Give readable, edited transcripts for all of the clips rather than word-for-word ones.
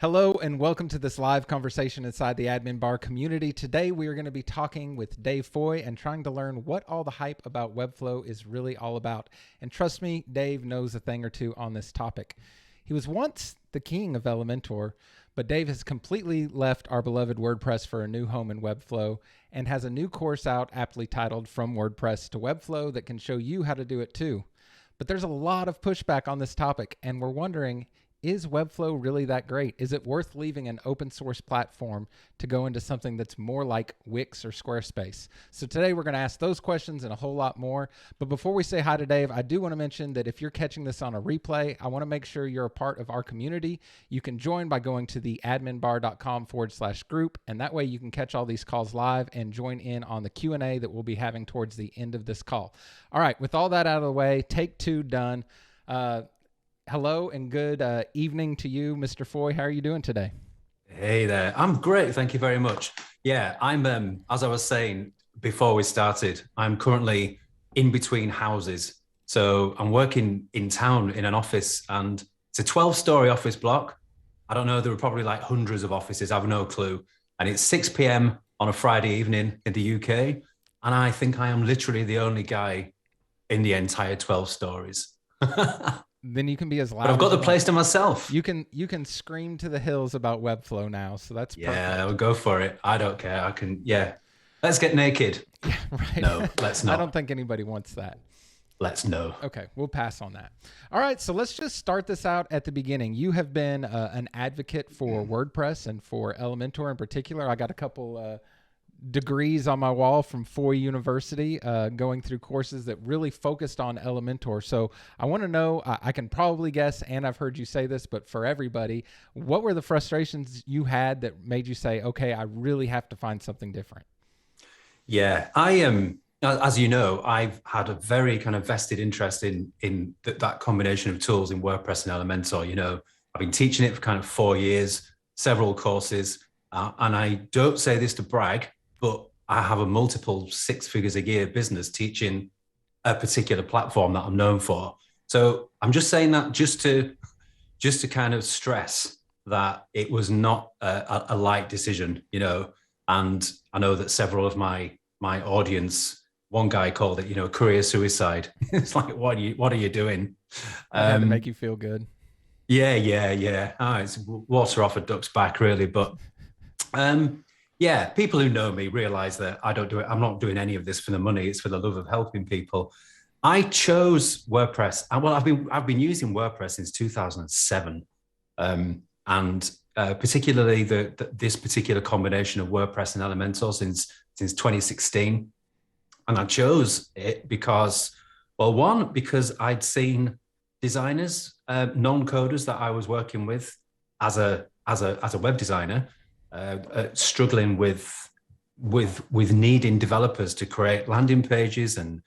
Hello and welcome to this live conversation inside the Admin Bar community. Today we are going to be talking with Dave Foy and trying to learn what all the hype about Webflow is really all about. And trust me, Dave knows a thing or two on this topic. He was once the king of Elementor, but Dave has completely left our beloved WordPress for a new home in Webflow and has a new course out aptly titled From WordPress to Webflow that can show you how to do it too. But there's a lot of pushback on this topic, and we're wondering, is Webflow really that great? Is it worth leaving an open source platform to go into something that's more like Wix or Squarespace? So today we're going to ask those questions and a whole lot more. But before we say hi to Dave, I do want to mention that if you're catching this on a replay, I want to make sure you're a part of our community. You can join by going to the adminbar.com/group, and that way you can catch all these calls live and join in on the Q&A that we'll be having towards the end of this call. All right, with all that out of the way, take two done. Hello and good evening to you, Mr. Foy. How are you doing today? Hey there. I'm great. Thank you very much. Yeah, I'm, as I was saying before we started, I'm currently in between houses. So I'm working in town in an office, and it's a 12-story office block. I don't know. There are probably like hundreds of offices. I have no clue. And it's 6 p.m. on a Friday evening in the UK. And I think I am literally the only guy in the entire 12 stories. Then you can be as loud. But I've got the place to myself. You can scream to the hills about Webflow now, so that's perfect. Yeah, I would go for it. I don't care. I can. Yeah, let's get naked. Yeah, right. No, let's not. I don't think anybody wants that. Let's no. Okay, we'll pass on that. All right, so let's just start this out at the beginning. You have been an advocate for WordPress and for Elementor in particular. I got a couple degrees on my wall from Foy University, going through courses that really focused on Elementor. So I want to know, I can probably guess, and I've heard you say this, but for everybody, what were the frustrations you had that made you say, okay, I really have to find something different? Yeah, I am. As you know, I've had a very kind of vested interest in that combination of tools in WordPress and Elementor. You know, I've been teaching it for kind of 4 years, several courses, and I don't say this to brag, but I have a multiple 6 figures a year business teaching a particular platform that I'm known for. So I'm just saying that just to kind of stress that it was not a light decision, you know. And I know that several of my audience, one guy called it, you know, career suicide. It's like, what are you doing? To make you feel good. Yeah. It's water off a duck's back, really. But yeah, people who know me realize that I don't do it. I'm not doing any of this for the money. It's for the love of helping people. I chose WordPress. Well, I've been using WordPress since 2007, and particularly this particular combination of WordPress and Elementor since 2016. And I chose it because, well, one, because I'd seen designers, non-coders that I was working with as a web designer, struggling with needing developers to create landing pages and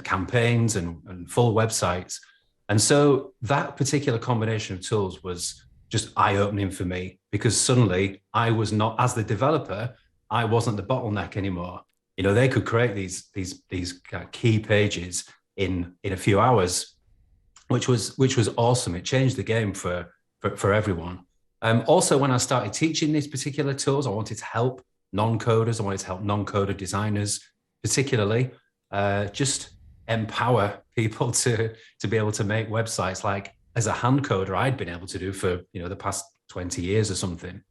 campaigns and full websites. And so that particular combination of tools was just eye-opening for me, because suddenly I was not, as the developer, I wasn't the bottleneck anymore. You know, they could create these key pages in a few hours, which was awesome. It changed the game for everyone. Also, when I started teaching these particular tools, I wanted to help non-coders. I wanted to help non-coder designers, particularly, just empower people to be able to make websites like as a hand coder I'd been able to do for, you know, the past 20 years or something.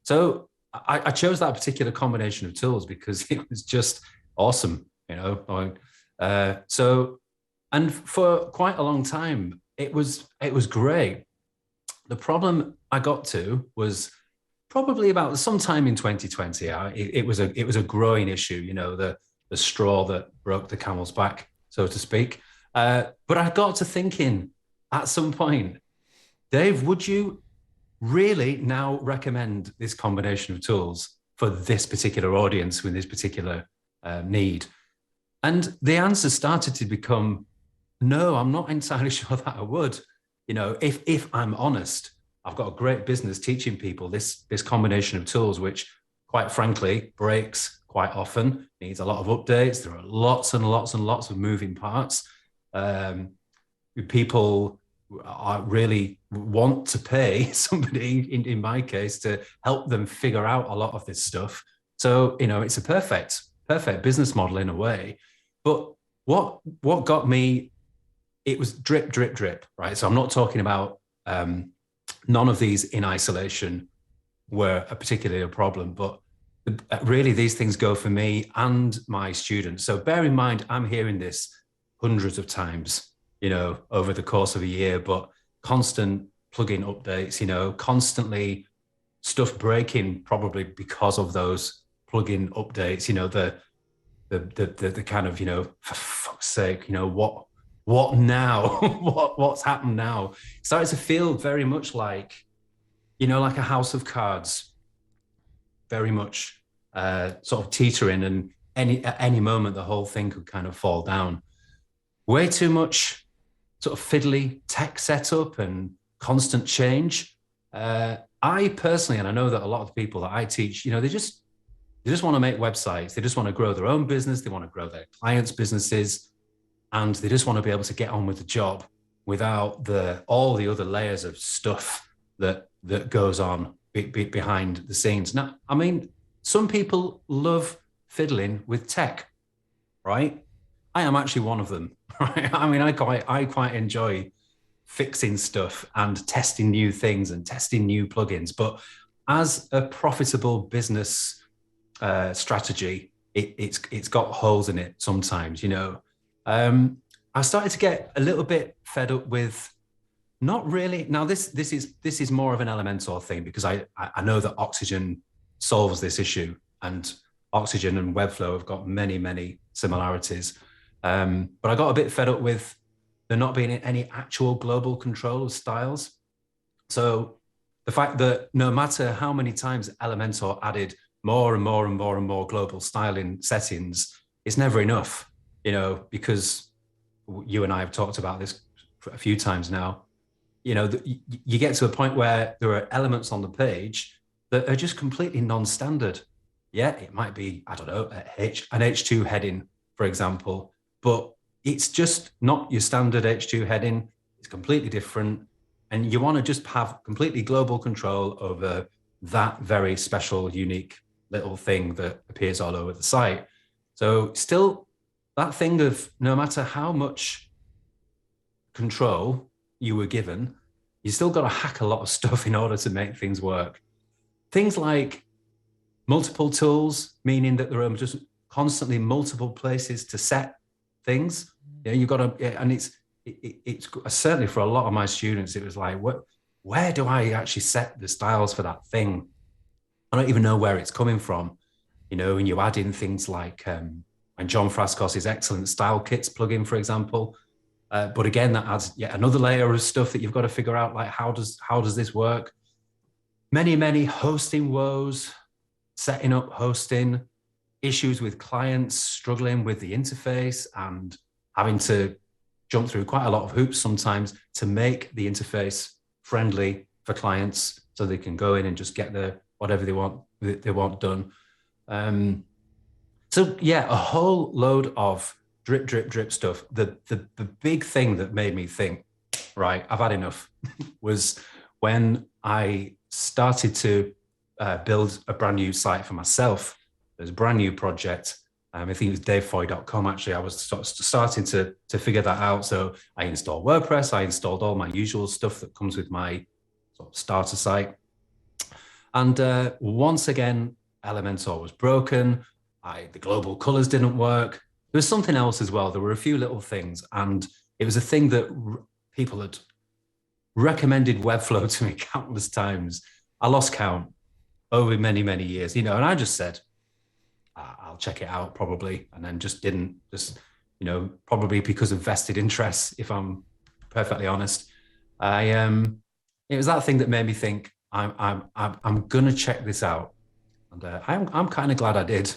So I chose that particular combination of tools because it was just awesome, you know. So, and for quite a long time, it was great. The problem I got to was probably about sometime in 2020. It was a growing issue, you know, the straw that broke the camel's back, so to speak. But I got to thinking at some point, Dave, would you really now recommend this combination of tools for this particular audience with this particular need? And the answer started to become, no, I'm not entirely sure that I would. You know, if I'm honest, I've got a great business teaching people this combination of tools, which quite frankly breaks quite often, needs a lot of updates. There are lots and lots and lots of moving parts. People I really want to pay somebody, in my case, to help them figure out a lot of this stuff. So, it's a perfect business model in a way. But what got me, it was drip, drip, drip, right? So I'm not talking about none of these in isolation were particularly a problem, but really these things go for me and my students. So bear in mind, I'm hearing this hundreds of times, over the course of a year, but constant plugin updates, constantly stuff breaking, probably because of those plugin updates, the kind of, for fuck's sake, what now? What's happened now? It started to feel very much like, like a house of cards, very much sort of teetering, and at any moment the whole thing could kind of fall down. Way too much sort of fiddly tech setup and constant change. I personally, and I know that a lot of the people that I teach, they just want to make websites. They just want to grow their own business. They want to grow their clients' businesses, and they just want to be able to get on with the job without all the other layers of stuff that goes on behind the scenes. Now, I mean, some people love fiddling with tech, right? I am actually one of them, right? I mean, I quite enjoy fixing stuff and testing new things and testing new plugins. But as a profitable business strategy, it's got holes in it sometimes, I started to get a little bit fed up with not really. Now, this is more of an Elementor thing, because I know that Oxygen solves this issue, and Oxygen and Webflow have got many, many similarities. But I got a bit fed up with there not being any actual global control of styles. So the fact that no matter how many times Elementor added more and more and more and more global styling settings, it's never enough, because you and I have talked about this a few times now. You get to a point where there are elements on the page that are just completely non-standard. Yeah, it might be, I don't know, an H2 heading, for example, but it's just not your standard H2 heading. It's completely different. And you want to just have completely global control over that very special, unique little thing that appears all over the site. So still that thing of no matter how much control you were given, you still got to hack a lot of stuff in order to make things work. Things like multiple tools, meaning that there are just constantly multiple places to set things. You've got to, and it's certainly for a lot of my students, it was like, where do I actually set the styles for that thing? I don't even know where it's coming from. And you add in things like, and John Frascos's excellent style kits plugin, for example. But again, that adds yet another layer of stuff that you've got to figure out, like how does this work? Many, many hosting woes, setting up hosting, issues with clients struggling with the interface and having to jump through quite a lot of hoops sometimes to make the interface friendly for clients so they can go in and just get whatever they want done. So yeah, a whole load of drip, drip, drip stuff. The big thing that made me think, right, I've had enough, was when I started to build a brand new site for myself. There's a brand new project. I think it was davefoy.com. Actually, I was starting to figure that out. So I installed WordPress. I installed all my usual stuff that comes with my sort of starter site. And once again, Elementor was broken. The global colors didn't work. There was something else as well. There were a few little things. And it was a thing that people had recommended Webflow to me countless times. I lost count over many, many years, and I just said, I'll check it out probably. And then just didn't, probably because of vested interests, if I'm perfectly honest. It was that thing that made me think, I'm going to check this out. And I'm kind of glad I did.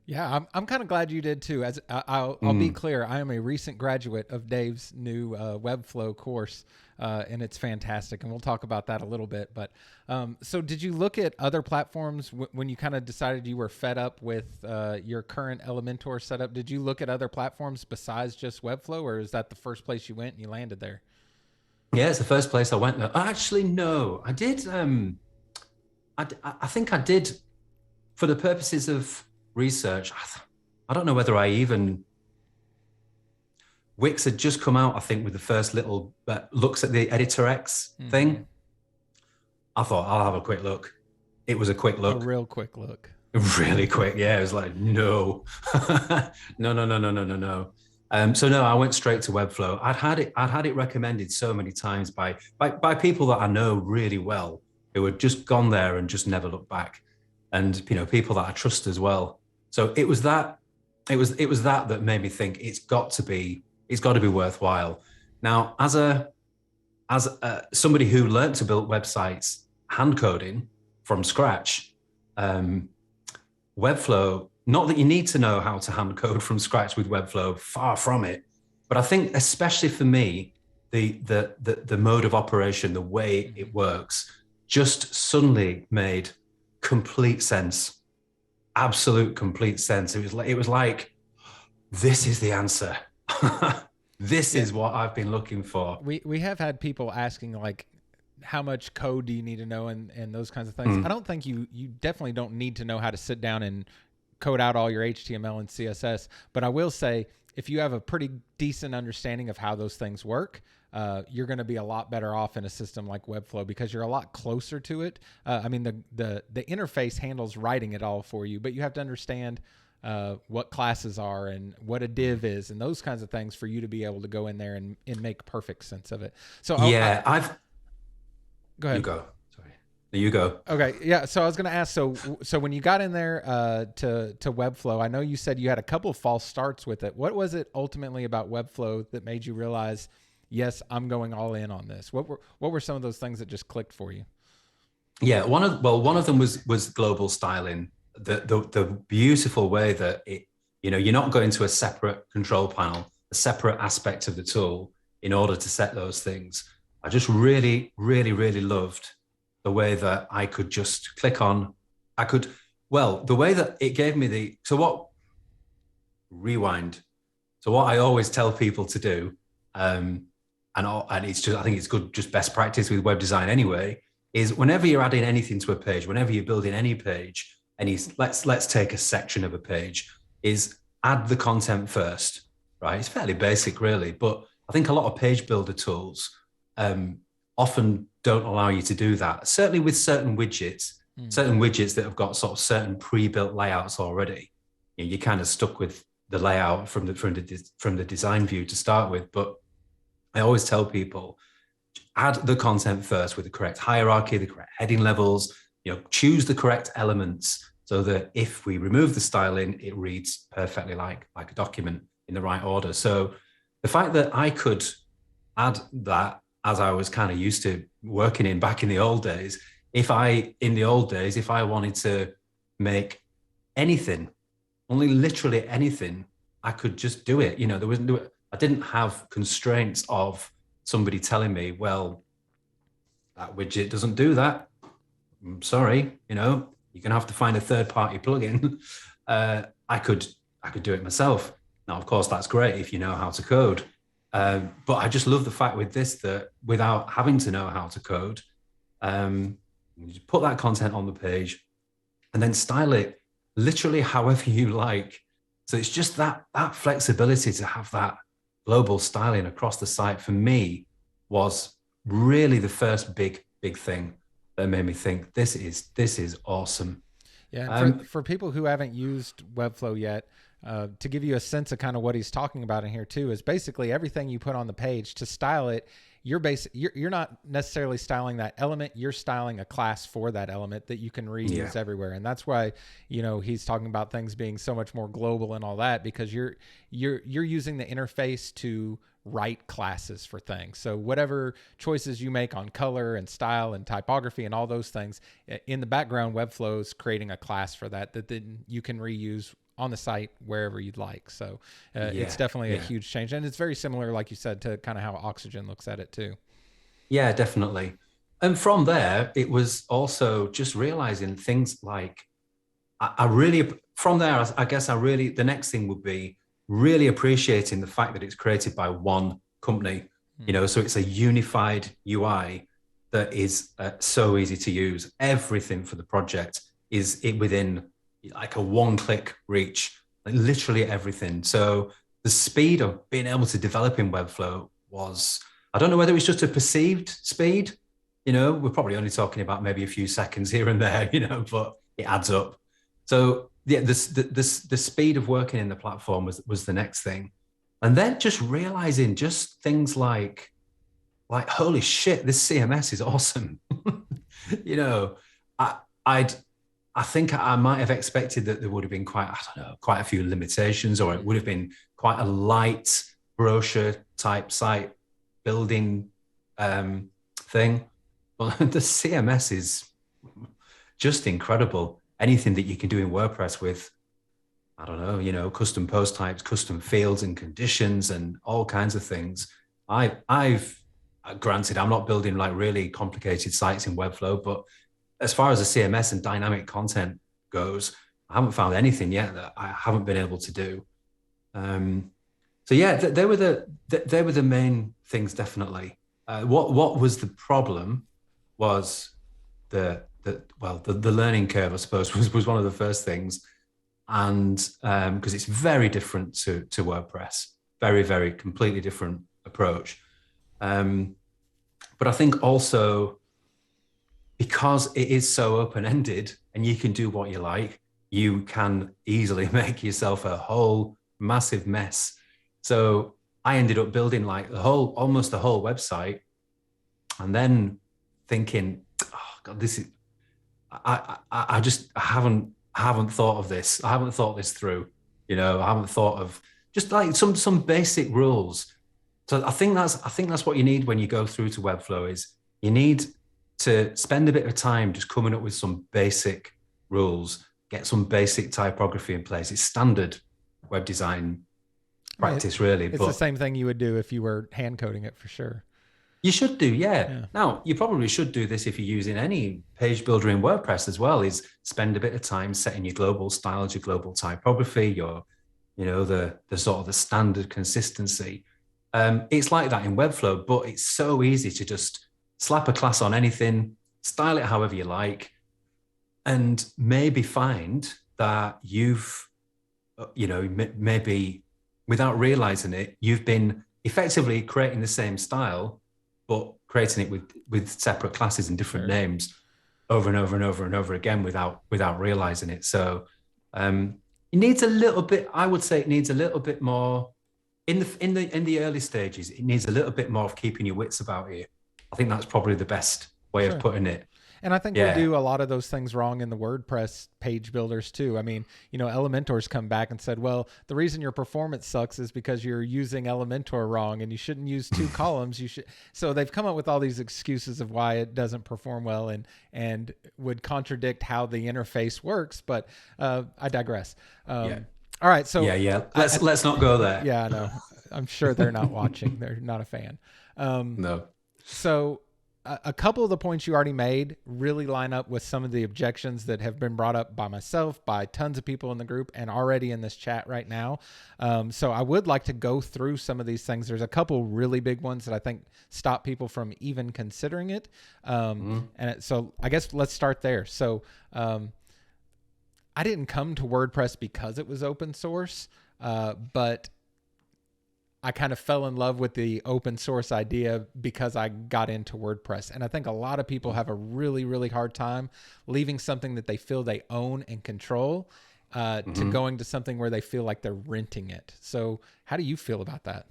Yeah, I'm kind of glad you did too. As I'll be clear, I am a recent graduate of Dave's new Webflow course, and it's fantastic. And we'll talk about that a little bit. But so, did you look at other platforms when you kind of decided you were fed up with your current Elementor setup? Did you look at other platforms besides just Webflow, or is that the first place you went and you landed there? Yeah, it's the first place I went. Actually, no, I did. I think I did for the purposes of research. I don't know whether I even Wix had just come out, I think, with the first little looks at the Editor X thing. I thought I'll have a quick look. It was a quick look. A real quick look. Really quick. Yeah, it was like, no, no. So no, I went straight to Webflow. I'd had it recommended so many times by people that I know really well, who had just gone there and just never looked back. And people that I trust as well. So it was that that made me think it's got to be worthwhile. Now, as somebody who learned to build websites hand coding from scratch, Webflow, not that you need to know how to hand code from scratch with Webflow, far from it. But I think especially for me, the mode of operation, the way it works, just suddenly made complete sense. Absolute complete sense. It was like, this is the answer. This is what I've been looking for. We have had people asking, like, how much code do you need to know and those kinds of things. I don't think you definitely don't need to know how to sit down and code out all your HTML and CSS. But I will say, if you have a pretty decent understanding of how those things work, you're going to be a lot better off in a system like Webflow because you're a lot closer to it. I mean, the interface handles writing it all for you, but you have to understand what classes are and what a div is and those kinds of things for you to be able to go in there and make perfect sense of it. So go ahead. You go. Sorry. You go. Okay. Yeah. So I was going to ask, so when you got in there to Webflow, I know you said you had a couple of false starts with it. What was it ultimately about Webflow that made you realize, yes, I'm going all in on this? What were some of those things that just clicked for you? Yeah. One of them was global styling. The beautiful way that it, you're not going to a separate control panel, a separate aspect of the tool in order to set those things. I just really, really, really loved the way that I could just click on. The way that it gave me rewind. So what I always tell people to do, and it's just, I think it's good, just best practice with web design anyway, is whenever you're adding anything to a page, whenever you're building any page, let's take a section of a page, is add the content first, right? It's fairly basic really, but I think a lot of page builder tools often don't allow you to do that. Certainly with certain widgets that have got sort of certain pre-built layouts already. You're kind of stuck with the layout from the design view to start with. But I always tell people, add the content first with the correct hierarchy, the correct heading levels. Choose the correct elements so that if we remove the styling, it reads perfectly like a document in the right order. So the fact that I could add that, as I was kind of used to working back in the old days, if I wanted to make anything, only literally anything, I could just do it. I didn't have constraints of somebody telling me, well, that widget doesn't do that. I'm sorry, you're going to have to find a third-party plugin. I could do it myself. Now, of course, that's great if you know how to code. But I just love the fact with this that without having to know how to code, you just put that content on the page and then style it literally however you like. So it's just that flexibility to have that global styling across the site for me was really the first big thing that made me think this is awesome. Yeah, for people who haven't used Webflow yet, to give you a sense of kind of what he's talking about in here too, is basically everything you put on the page to style it. You're not necessarily styling that element. You're styling a class for that element that you can reuse everywhere. And that's why, he's talking about things being so much more global and all that, because you're using the interface to write classes for things. So whatever choices you make on color and style and typography and all those things, in the background, Webflow is creating a class for that then you can reuse on the site wherever you'd like. So it's definitely a huge change. And it's very similar, like you said, to kind of how Oxygen looks at it too. Yeah, definitely. And from there, it was also just realizing things like, the next thing would be really appreciating the fact that it's created by one company. So it's a unified UI that is so easy to use. Everything for the project is within like a one-click reach, like literally everything. So the speed of being able to develop in Webflow was, I don't know whether it's just a perceived speed. We're probably only talking about maybe a few seconds here and there, but it adds up. So yeah, the speed of working in the platform was the next thing. And then just realizing just things like, holy shit, this CMS is awesome. I think I might have expected that there would have been quite a few limitations, or it would have been quite a light brochure type site building thing. But the CMS is just incredible. Anything that you can do in WordPress with, I don't know, custom post types, custom fields and conditions and all kinds of things. I've granted, I'm not building like really complicated sites in Webflow, but as far as the CMS and dynamic content goes, I haven't found anything yet that I haven't been able to do. So yeah, they were the main things, definitely. What was the problem was the learning curve, I suppose, was one of the first things. And because it's very different to WordPress, very, very completely different approach. But I think also because it is so open-ended and you can do what you like, you can easily make yourself a whole massive mess. So I ended up building like almost the whole website, and then thinking, oh God, this is, I just haven't thought of this. I haven't thought this through. I haven't thought of just like some basic rules. So I think that's what you need when you go through to Webflow, is you need to spend a bit of time just coming up with some basic rules, get some basic typography in place. It's standard web design practice, really. It's the same thing you would do if you were hand coding it, for sure. You should do, yeah. Now, you probably should do this if you're using any page builder in WordPress as well, is spend a bit of time setting your global styles, your global typography, your, the sort of the standard consistency. It's like that in Webflow, but it's so easy to just slap a class on anything, style it however you like, and maybe find that you've, maybe without realizing it, you've been effectively creating the same style, but creating it with separate classes and different names over and over and over and over again without realizing it. So it needs a little bit, I would say it needs a little bit more in the early stages. It needs a little bit more of keeping your wits about you. I think that's probably the best way of putting it. And I think we do a lot of those things wrong in the WordPress page builders too. I mean, Elementor's come back and said, well, the reason your performance sucks is because you're using Elementor wrong and you shouldn't use two columns. So they've come up with all these excuses of why it doesn't perform well and would contradict how the interface works. But I digress. All right. So let's not go there. Yeah, no, I'm sure they're not watching. They're not a fan. No. So a couple of the points you already made really line up with some of the objections that have been brought up by myself, by tons of people in the group, and already in this chat right now. So I would like to go through some of these things. There's a couple really big ones that I think stop people from even considering it. So I guess let's start there. So I didn't come to WordPress because it was open source, but I kind of fell in love with the open source idea because I got into WordPress. And I think a lot of people have a really, really hard time leaving something that they feel they own and control to going to something where they feel like they're renting it. So how do you feel about that?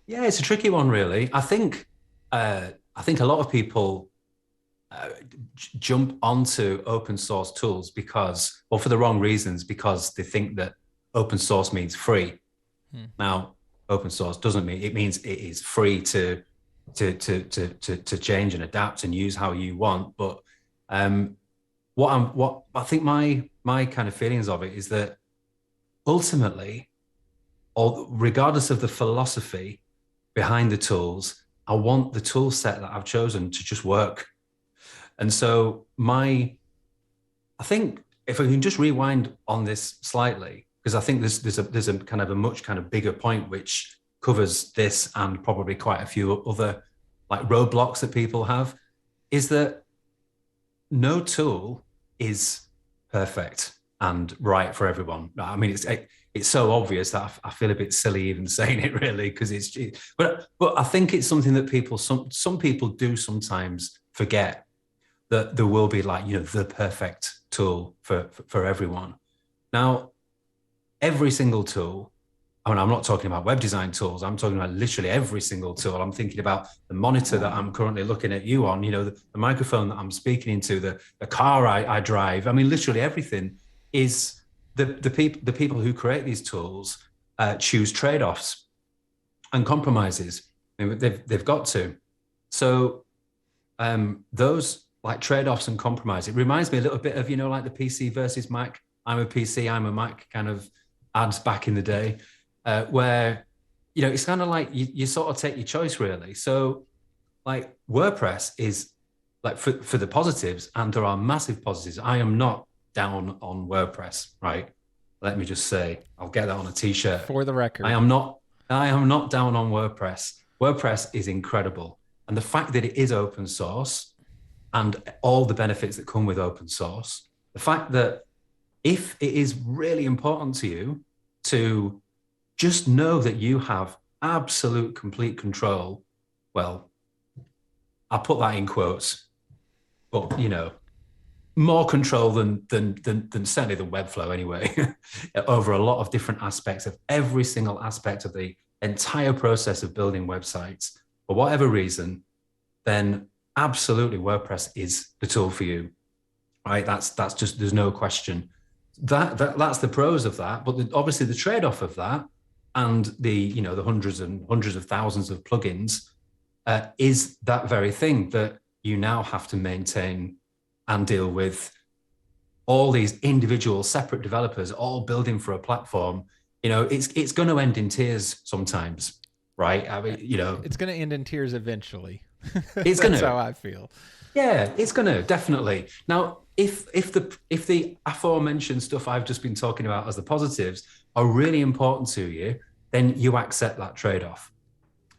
Yeah, it's a tricky one, really. I think a lot of people jump onto open source tools for the wrong reasons, because they think that open source means free. Now, open source doesn't mean, it means it is free to change and adapt and use how you want. But what I think my kind of feelings of it is that ultimately, or regardless of the philosophy behind the tools, I want the tool set that I've chosen to just work. And so I think if I can just rewind on this slightly, because I think there's a kind of a much kind of bigger point, which covers this and probably quite a few other like roadblocks that people have, is that no tool is perfect and right for everyone. I mean, it's so obvious that I feel a bit silly even saying it, really, because but I think it's something that some people do sometimes forget, that there will be like, the perfect tool for everyone. Now, every single tool, I mean, I'm not talking about web design tools. I'm talking about literally every single tool. I'm thinking about the monitor that I'm currently looking at you on, the microphone that I'm speaking into, the car I drive. I mean, literally everything is the people who create these tools choose trade-offs and compromises. I mean, they've got to. So those like trade-offs and compromise, it reminds me a little bit of, like the PC versus Mac. I'm a PC, I'm a Mac kind of ads back in the day. Where, it's kind of like you sort of take your choice, really. So like WordPress is like for the positives, and there are massive positives. I am not down on WordPress, right? Let me just say, I'll get that on a t-shirt. For the record. I am not down on WordPress. WordPress is incredible. And the fact that it is open source and all the benefits that come with open source, the fact that if it is really important to you to just know that you have absolute complete control. Well, I put that in quotes, but more control than certainly the Webflow anyway, over a lot of different aspects of every single aspect of the entire process of building websites. For whatever reason, then absolutely WordPress is the tool for you, right? That's just, there's no question. That's the pros of that, but obviously the trade-off of that, and the hundreds and hundreds of thousands of plugins is that very thing, that you now have to maintain and deal with all these individual separate developers all building for a platform. It's going to end in tears sometimes, right? I mean, it's going to end in tears eventually. It's going to. That's how I feel. Yeah, it's going to, definitely. Now, if the aforementioned stuff I've just been talking about as the positives are really important to you, then you accept that trade-off,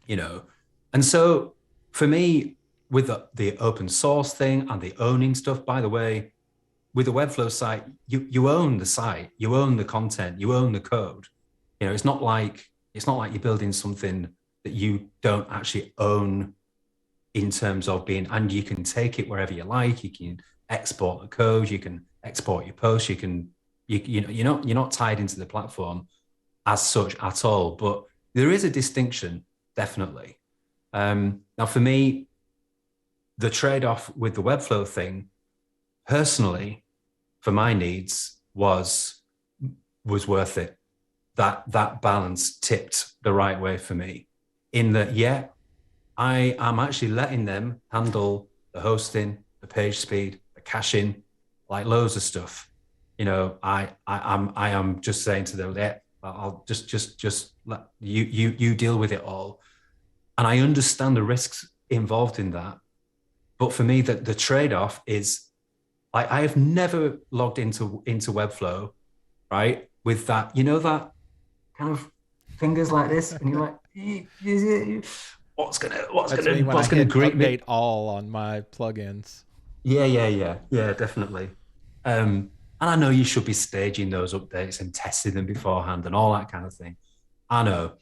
And so for me, with the open source thing and the owning stuff, by the way, with the Webflow site, you own the site, you own the content, you own the code. It's not like you're building something that you don't actually own in terms of being, and you can take it wherever you like. You can export the code, you can export your posts, you're not tied into the platform as such at all. But there is a distinction, definitely. Now, for me, the trade-off with the Webflow thing, personally, for my needs, was worth it. That balance tipped the right way for me, in that, yeah, I am actually letting them handle the hosting, the page speed, the caching, like loads of stuff. I am just saying to them, yeah, I'll just let you deal with it all. And I understand the risks involved in that. But for me, the trade-off is, I have never logged into Webflow, right, with that, that kind of fingers like this, and you're like, what's gonna greet me? Update all on my plugins. Yeah, definitely. And I know you should be staging those updates and testing them beforehand and all that kind of thing. I know,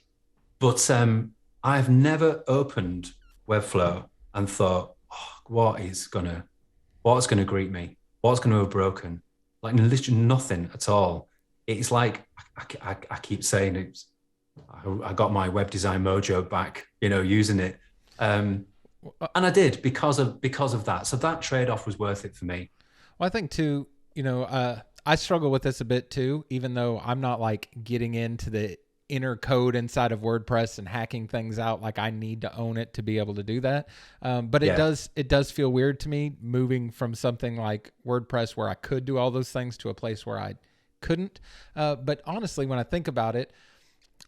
but I've never opened Webflow and thought, what's gonna greet me? What's gonna have broken? Like literally nothing at all. It's like I keep saying I got my web design mojo back, using it, and I did because of that. So that trade-off was worth it for me. Well, I think too, I struggle with this a bit too, even though I'm not like getting into the inner code inside of WordPress and hacking things out. Like I need to own it to be able to do that. But it does feel weird to me moving from something like WordPress where I could do all those things to a place where I couldn't. But honestly, when I think about it,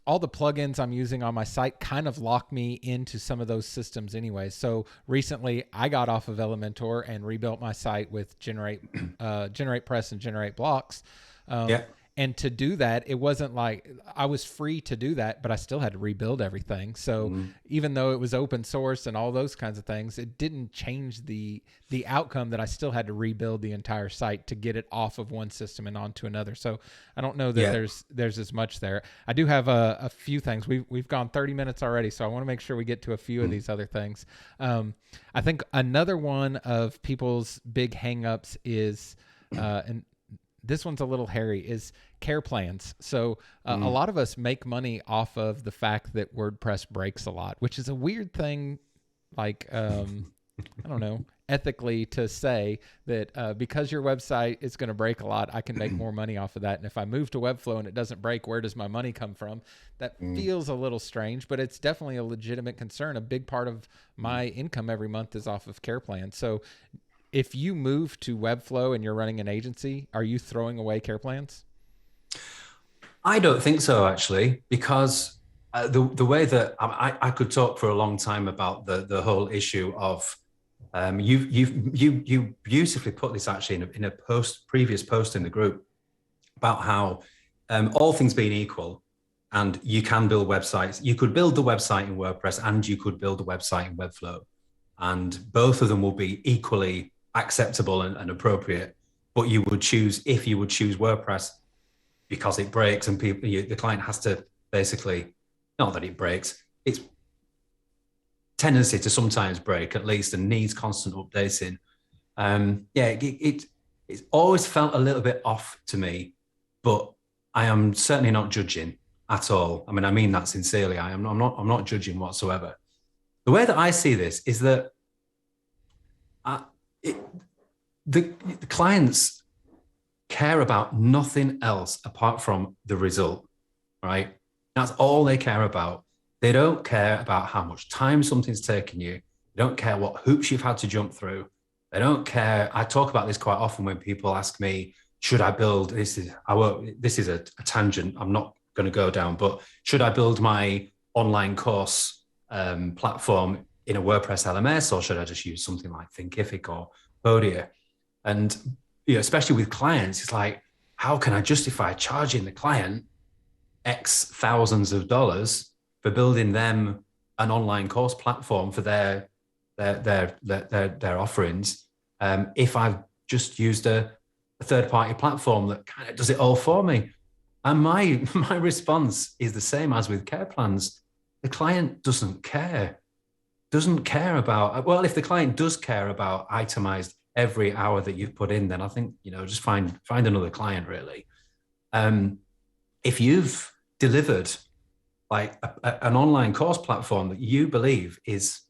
all the plugins I'm using on my site kind of lock me into some of those systems anyway. So recently I got off of Elementor and rebuilt my site with Generate Press and Generate Blocks. And to do that, it wasn't like I was free to do that, but I still had to rebuild everything. So even though it was open source and all those kinds of things, it didn't change the outcome that I still had to rebuild the entire site to get it off of one system and onto another. So I don't know that there's as much there. I do have a few things. We've gone 30 minutes already, so I want to make sure we get to a few of these other things. I think another one of people's big hangups is, and this one's a little hairy, is care plans. So a lot of us make money off of the fact that WordPress breaks a lot, which is a weird thing, like, I don't know, ethically to say that because your website is going to break a lot, I can make more money off of that. And if I move to Webflow and it doesn't break, where does my money come from? That feels a little strange, but it's definitely a legitimate concern. A big part of my income every month is off of care plans. So if you move to Webflow and you're running an agency, are you throwing away care plans? I don't think so, actually, because the way that I could talk for a long time about the whole issue of you beautifully put this actually in a previous post in the group about how all things being equal, and you can build websites. You could build the website in WordPress and you could build a website in Webflow, and both of them will be equally acceptable and appropriate. But you would choose WordPress because it breaks and the client has to basically, not that it breaks, it's tendency to sometimes break at least and needs constant updating. It's always felt a little bit off to me, but I am certainly not judging at all. I mean that sincerely. I'm not judging whatsoever. The way that I see this is that the clients care about nothing else apart from the result, right? That's all they care about. They don't care about how much time something's taken you. They don't care what hoops you've had to jump through. They don't care. I talk about this quite often when people ask me, should I build, this is a tangent I'm not going to go down, but should I build my online course platform in a WordPress LMS, or should I just use something like Thinkific or Podia? And especially with clients, it's like, how can I justify charging the client X thousands of dollars for building them an online course platform for their offerings if I've just used a third-party platform that kind of does it all for me? And my response is the same as with care plans. The client doesn't care about, well, if the client does care about itemized every hour that you've put in, then I think, just find another client, really. If you've delivered like an online course platform that you believe is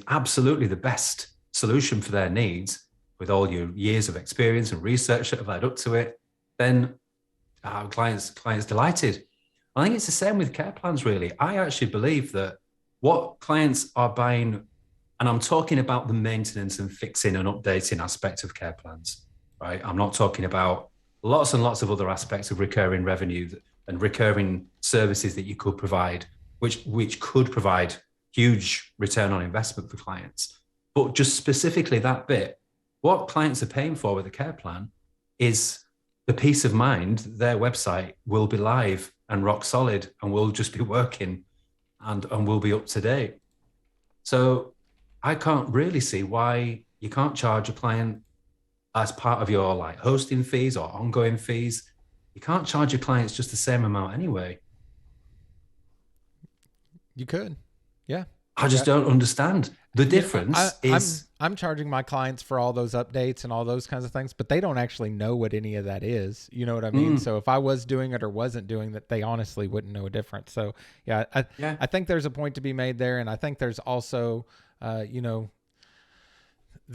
absolutely the best solution for their needs, with all your years of experience and research that have led up to it, then our clients delighted. I think it's the same with care plans, really. I actually believe that what clients are buying, and I'm talking about the maintenance and fixing and updating aspect of care plans, right? I'm not talking about lots and lots of other aspects of recurring revenue and recurring services that you could provide, which could provide huge return on investment for clients. But just specifically that bit, what clients are paying for with a care plan is the peace of mind their website will be live and rock solid and will just be working and will be up to date. So I can't really see why you can't charge a client as part of your like hosting fees or ongoing fees. You can't charge your clients just the same amount anyway. You could. Yeah. I just don't understand. The difference is... I'm charging my clients for all those updates and all those kinds of things, but they don't actually know what any of that is. You know what I mean? So if I was doing it or wasn't doing that, they honestly wouldn't know a difference. So I think there's a point to be made there. And I think there's also, the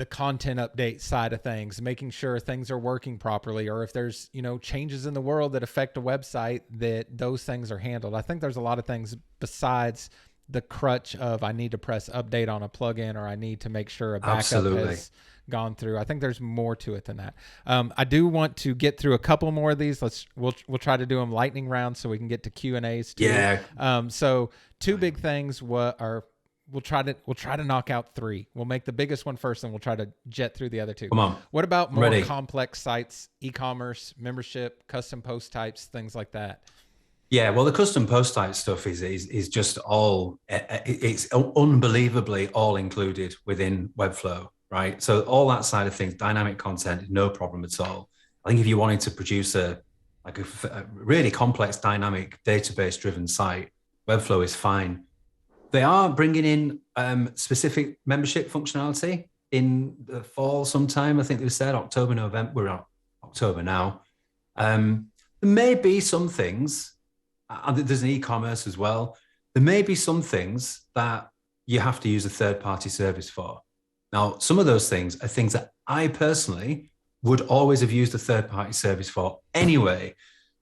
content update side of things, making sure things are working properly, or if there's, changes in the world that affect a website, that those things are handled. I think there's a lot of things besides the crutch of I need to press update on a plugin, or I need to make sure a backup has gone through. I think there's more to it than that. I do want to get through a couple more of these. We'll try to do them lightning round so we can get to Q&As too. Yeah. So two big things. we'll try to knock out three. We'll make the biggest one first, and we'll try to jet through the other two. Come on. What about more Ready. complex sites, e-commerce, membership, custom post types, things like that? Yeah, well, the custom post type stuff is just all, it's unbelievably all included within Webflow, right? So all that side of things, dynamic content, no problem at all. I think if you wanted to produce a really complex dynamic database driven site, Webflow is fine. They are bringing in specific membership functionality in the fall sometime. I think they said October, November. We're on October now. There may be some things, and there's an e-commerce as well. There may be some things that you have to use a third-party service for. Now, some of those things are things that I personally would always have used a third-party service for anyway.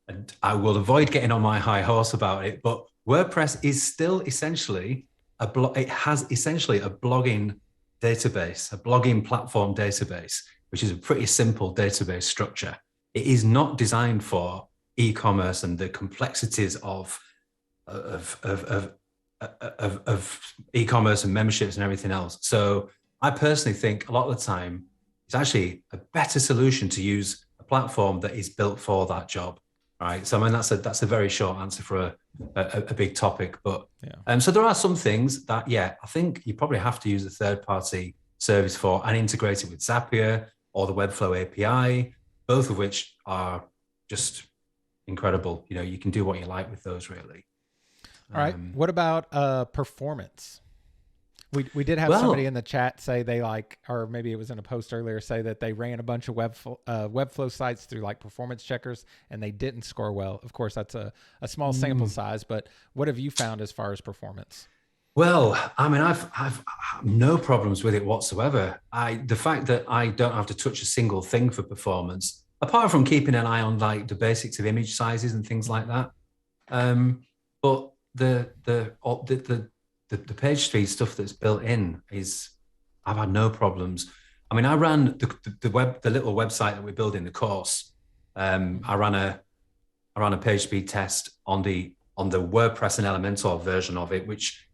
And I will avoid getting on my high horse about it, but WordPress is still essentially it has essentially a blogging database, a blogging platform database, which is a pretty simple database structure. It is not designed for e-commerce and the complexities of e-commerce and memberships and everything else. So I personally think a lot of the time it's actually a better solution to use a platform that is built for that job. Right. So I mean, that's a very short answer for a big topic, but so there are some things that, I think you probably have to use a third party service for and integrate it with Zapier or the Webflow API, both of which are just incredible. You know, you can do what you like with those, really. All right. What about performance? We did have somebody in the chat say they or maybe it was in a post earlier, say that they ran a bunch of Webflow sites through like performance checkers and they didn't score well. Of course, that's a small sample size, but what have you found as far as performance? Well, I mean, I've no problems with it whatsoever. The fact that I don't have to touch a single thing for performance, apart from keeping an eye on like the basics of image sizes and things like that. But the page speed stuff that's built in I've had no problems. I mean, I ran the little website that we're building, the course. I ran a page speed test on the WordPress and Elementor version of it, which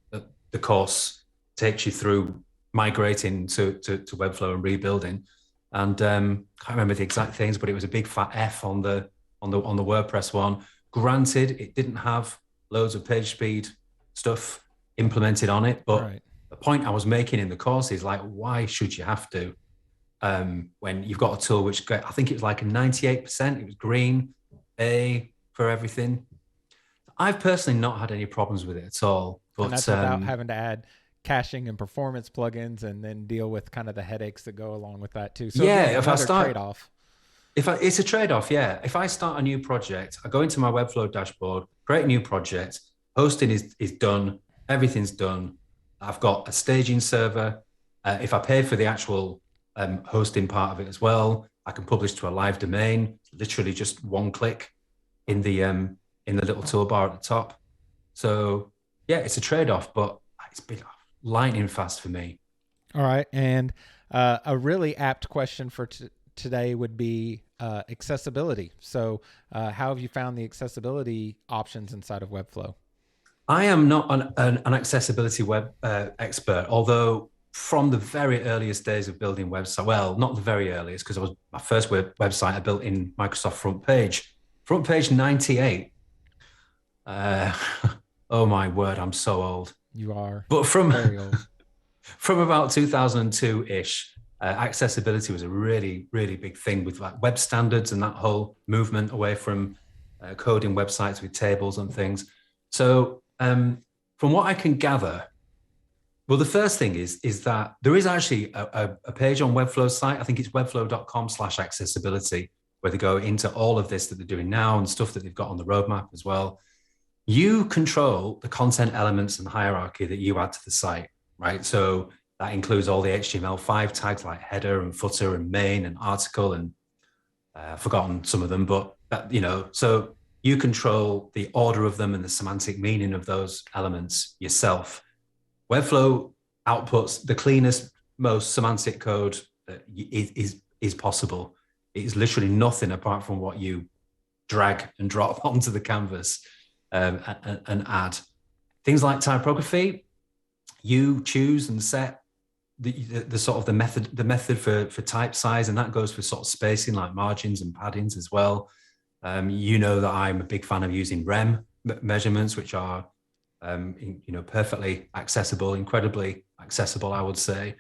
the course takes you through migrating to Webflow and rebuilding. And can't remember the exact things, but it was a big fat F on the WordPress one. Granted, it didn't have loads of page speed stuff implemented on it, but the point I was making in the course is like, why should you have to when you've got a tool which I think it was like a 98%, it was green, A for everything. I've personally not had any problems with it at all. But and that's without having to add caching and performance plugins and then deal with kind of the headaches that go along with that too. So if I start trade-off. It's a trade-off, yeah. If I start a new project, I go into my Webflow dashboard, create a new project, hosting is done, everything's done. I've got a staging server. If I pay for the actual hosting part of it as well, I can publish to a live domain, literally just one click in the little toolbar at the top. So yeah, it's a trade-off, but it's been lightning fast for me. All right. And a really apt question for today would be accessibility. So how have you found the accessibility options inside of Webflow? I am not an accessibility web expert, although from the very earliest days of building websites, well, not the very earliest, because my first website I built in Microsoft Front Page 98. Oh my word, I'm so old. You are. But very old. From about 2002-ish, accessibility was a really, really big thing with like web standards and that whole movement away from coding websites with tables and things. So from what I can gather, well, the first thing is that there is actually a page on Webflow's site. I think it's webflow.com/accessibility, where they go into all of this that they're doing now and stuff that they've got on the roadmap as well. You control the content elements and hierarchy that you add to the site, right? So that includes all the HTML5 tags like header and footer and main and article, and I've forgotten some of them, but that, so you control the order of them and the semantic meaning of those elements yourself. Webflow outputs the cleanest, most semantic code that is possible. It is literally nothing apart from what you drag and drop onto the canvas and add. Things like typography, you choose and set the sort of the method for type size, and that goes for sort of spacing like margins and paddings as well. You know that I'm a big fan of using REM measurements, which are perfectly accessible, incredibly accessible, I would say.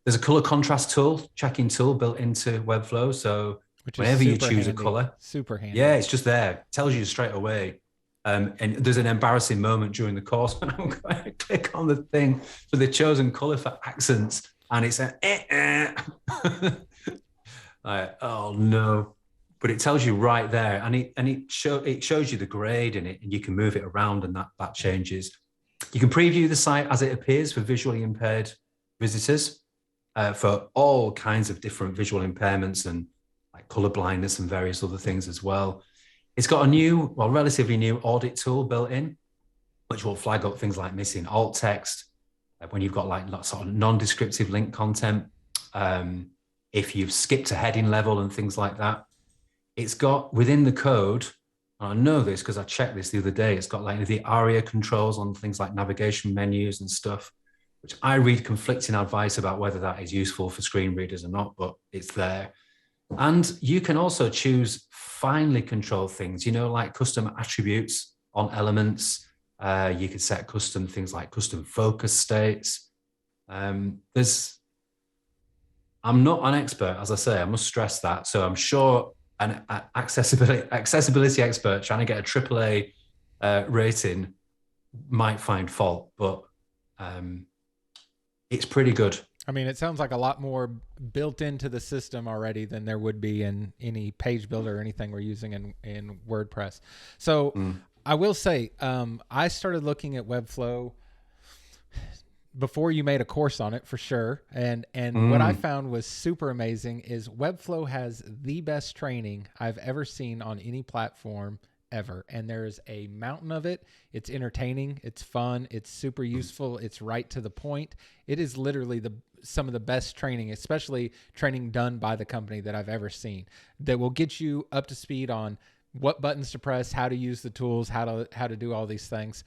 There's a color contrast tool, checking tool built into Webflow. So whenever you choose a color, super handy. yeah, it's just there. It tells you straight away. And there's an embarrassing moment during the course when I'm going to click on the thing for the chosen color for accents, and it's like, oh no. But it tells you right there, and it shows you the grade in it, and you can move it around, and that changes. You can preview the site as it appears for visually impaired visitors, for all kinds of different visual impairments and like color blindness and various other things as well. It's got a relatively new audit tool built in, which will flag up things like missing alt text, when you've got like sort of non-descriptive link content, if you've skipped a heading level and things like that. It's got within the code, and I know this because I checked this the other day, it's got like the ARIA controls on things like navigation menus and stuff, which I read conflicting advice about whether that is useful for screen readers or not, but it's there. And you can also choose finely controlled things, like custom attributes on elements. You could set custom things like custom focus states. I'm not an expert, as I say, I must stress that. So I'm sure an accessibility expert trying to get a AAA rating might find fault, but it's pretty good. I mean, it sounds like a lot more built into the system already than there would be in any page builder or anything we're using in WordPress. So I will say, I started looking at Webflow before you made a course on it, for sure. And what I found was super amazing is Webflow has the best training I've ever seen on any platform ever. And there's a mountain of it. It's entertaining. It's fun. It's super useful. It's right to the point. It is literally some of the best training, especially training done by the company, that I've ever seen, that will get you up to speed on what buttons to press, how to use the tools, how to do all these things.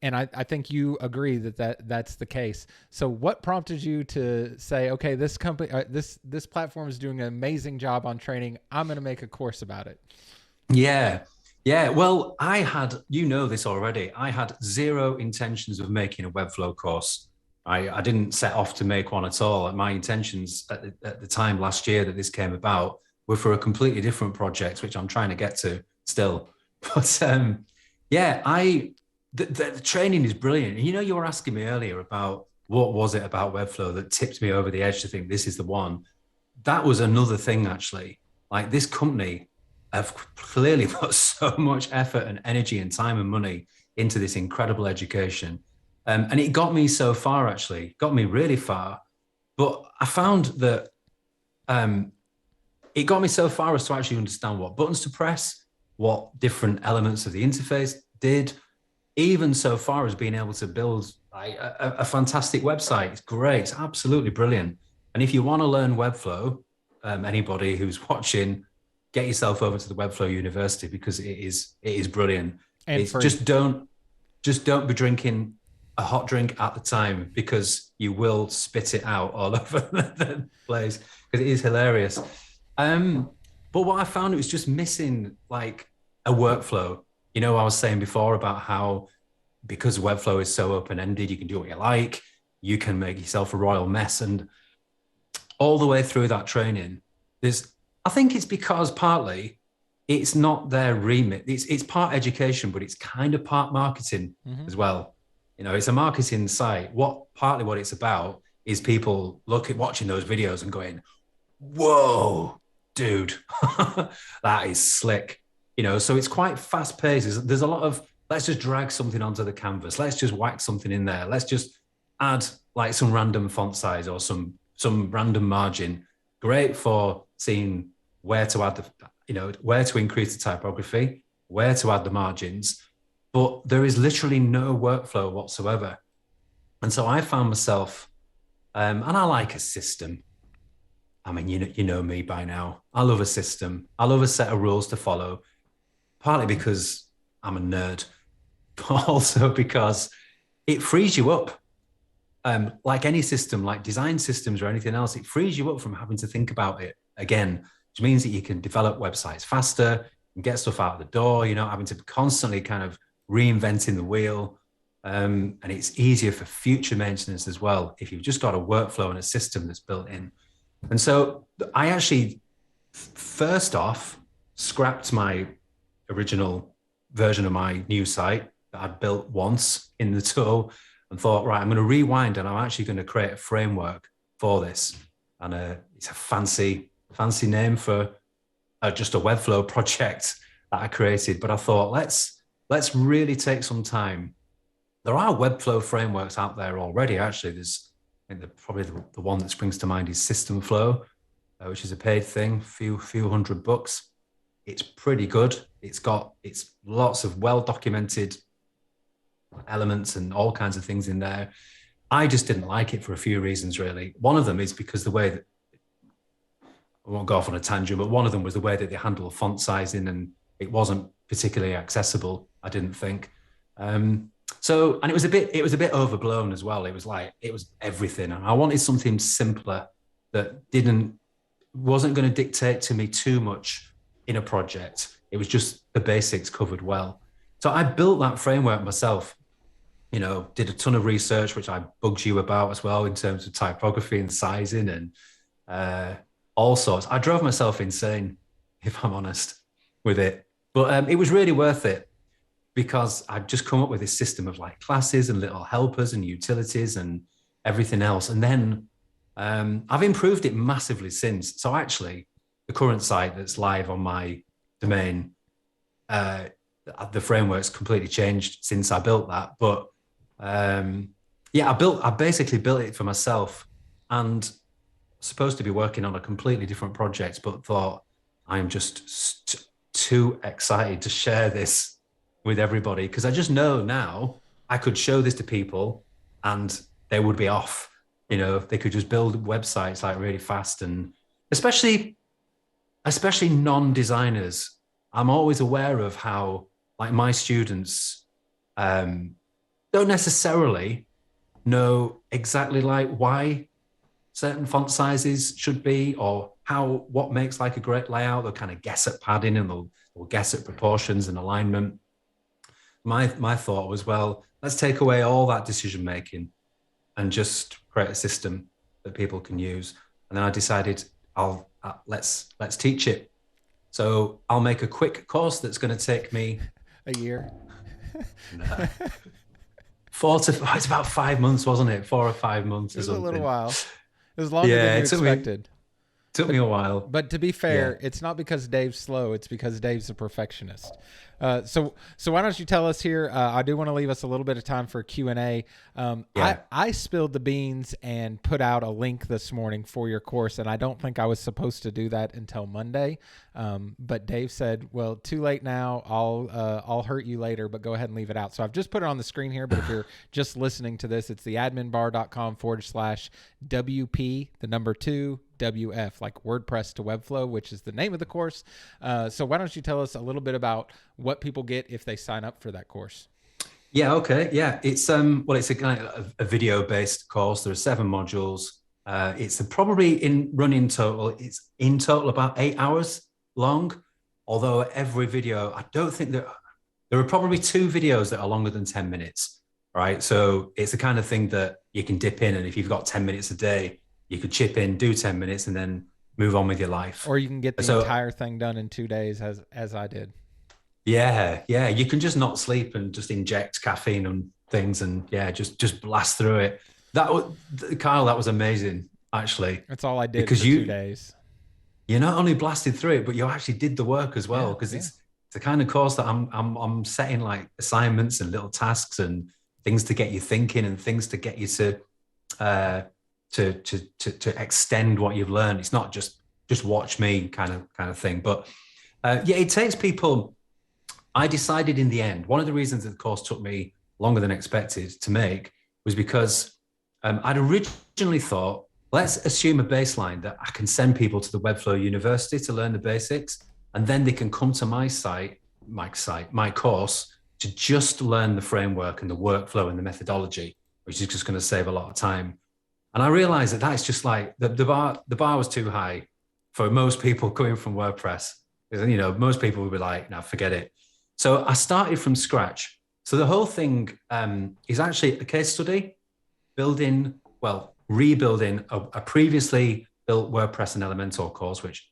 And I think you agree that's the case. So what prompted you to say, okay, this company, this platform is doing an amazing job on training, I'm going to make a course about it? Yeah. Well, I had, this already, I had zero intentions of making a Webflow course. I didn't set off to make one at all. My intentions at the time last year that this came about were for a completely different project, which I'm trying to get to still. But the training is brilliant. You were asking me earlier about what was it about Webflow that tipped me over the edge to think this is the one. That was another thing, actually. Like, this company have clearly put so much effort and energy and time and money into this incredible education. And it got me so far, actually, got me really far. But I found that it got me so far as to actually understand what buttons to press, what different elements of the interface did, even so far as being able to build a fantastic website. It's great. It's absolutely brilliant. And if you want to learn Webflow, anybody who's watching, get yourself over to the Webflow University, because it is brilliant. And it's just don't be drinking a hot drink at the time, because you will spit it out all over the place, because it is hilarious. But what I found, it was just missing like a workflow. I was saying before about how, because Webflow is so open-ended, you can do what you like, you can make yourself a royal mess. And all the way through that training, I think it's because partly it's not their remit. It's part education, but it's kind of part marketing as well. It's a marketing site. Partly what it's about is people watching those videos and going, whoa, dude, that is slick. So it's quite fast paced. There's a lot of, let's just drag something onto the canvas. Let's just whack something in there. Let's just add like some random font size or some random margin. Great for seeing where to add where to increase the typography, where to add the margins. But there is literally no workflow whatsoever. And so I found myself, and I like a system. I mean, you know me by now. I love a system. I love a set of rules to follow, partly because I'm a nerd, but also because it frees you up. like any system, like design systems or anything else, it frees you up from having to think about it again, which means that you can develop websites faster and get stuff out of the door. You're not having to constantly kind of reinventing the wheel. And it's easier for future maintenance as well if you've just got a workflow and a system that's built in. And so I actually, first off, scrapped my original version of my new site that I'd built once in the tool and thought, right, I'm going to rewind and I'm actually going to create a framework for this. And it's a fancy name for just a Webflow project that I created. But I thought, let's really take some time. There are Webflow frameworks out there already. Actually, I think probably the one that springs to mind is Systemflow, which is a paid thing, few $100. It's pretty good. It's lots of well-documented elements and all kinds of things in there. I just didn't like it for a few reasons, really. One of them is because the way that, I won't go off on a tangent, but one of them was the way that they handle font sizing, and it wasn't particularly accessible, I didn't think. And it was a bit overblown as well. It was everything. And I wanted something simpler that wasn't going to dictate to me too much in a project. It was just the basics covered well. So I built that framework myself, did a ton of research, which I bugged you about as well in terms of typography and sizing and all sorts. I drove myself insane, if I'm honest, with it. But it was really worth it because I'd just come up with this system of like classes and little helpers and utilities and everything else. And then I've improved it massively since. So actually, the current site that's live on my domain, the framework's completely changed since I built that. But I basically built it for myself and supposed to be working on a completely different project, but thought I'm just too excited to share this with everybody because I just know now I could show this to people and they would be off. They could just build websites like really fast, and especially non-designers. I'm always aware of how like my students don't necessarily know exactly like why certain font sizes should be or what makes like a great layout. They'll kind of guess at padding and they'll guess at proportions and alignment. My thought was, well, let's take away all that decision making and just create a system that people can use. And then I decided let's teach it. So I'll make a quick course that's going to take me a year. No. It's about 5 months, wasn't it? 4 or 5 months. It was a little while. It was longer than you expected. Took me a while. But to be fair, It's not because Dave's slow. It's because Dave's a perfectionist. So why don't you tell us here? I do want to leave us a little bit of time for Q&A. I spilled the beans and put out a link this morning for your course, and I don't think I was supposed to do that until Monday. But Dave said, "Well, too late now. I'll hurt you later, but go ahead and leave it out." So I've just put it on the screen here. But if you're just listening to this, it's theadminbar.com/WP, the number 2. WF, like WordPress to Webflow, which is the name of the course. So why don't you tell us a little bit about what people get if they sign up for that course? Yeah, okay. Yeah, it's it's a kind of a video-based course. There are 7 modules. It's probably it's in total about 8 hours long. Although every video, I don't think there are probably 2 videos that are longer than 10 minutes, right? So it's the kind of thing that you can dip in, and if you've got 10 minutes a day, you could chip in, do 10 minutes, and then move on with your life. Or you can get the entire thing done in 2 days, as I did. Yeah. You can just not sleep and just inject caffeine and things, and just blast through it. Kyle, that was amazing, actually. That's all I did because for 2 days. You not only blasted through it, but you actually did the work as well, because it's the kind of course that I'm setting like assignments and little tasks and things to get you thinking and things to get you to extend what you've learned. It's not just watch me kind of thing. But it takes people. I decided in the end, one of the reasons that the course took me longer than expected to make was because I'd originally thought, let's assume a baseline that I can send people to the Webflow University to learn the basics, and then they can come to my course, to just learn the framework and the workflow and the methodology. which is just going to save a lot of time. And I realized that that's just like the bar was too high for most people coming from WordPress. You know, most people would be like, no, forget it. So I started from scratch. So the whole thing is actually a case study, rebuilding a previously built WordPress and Elementor course, which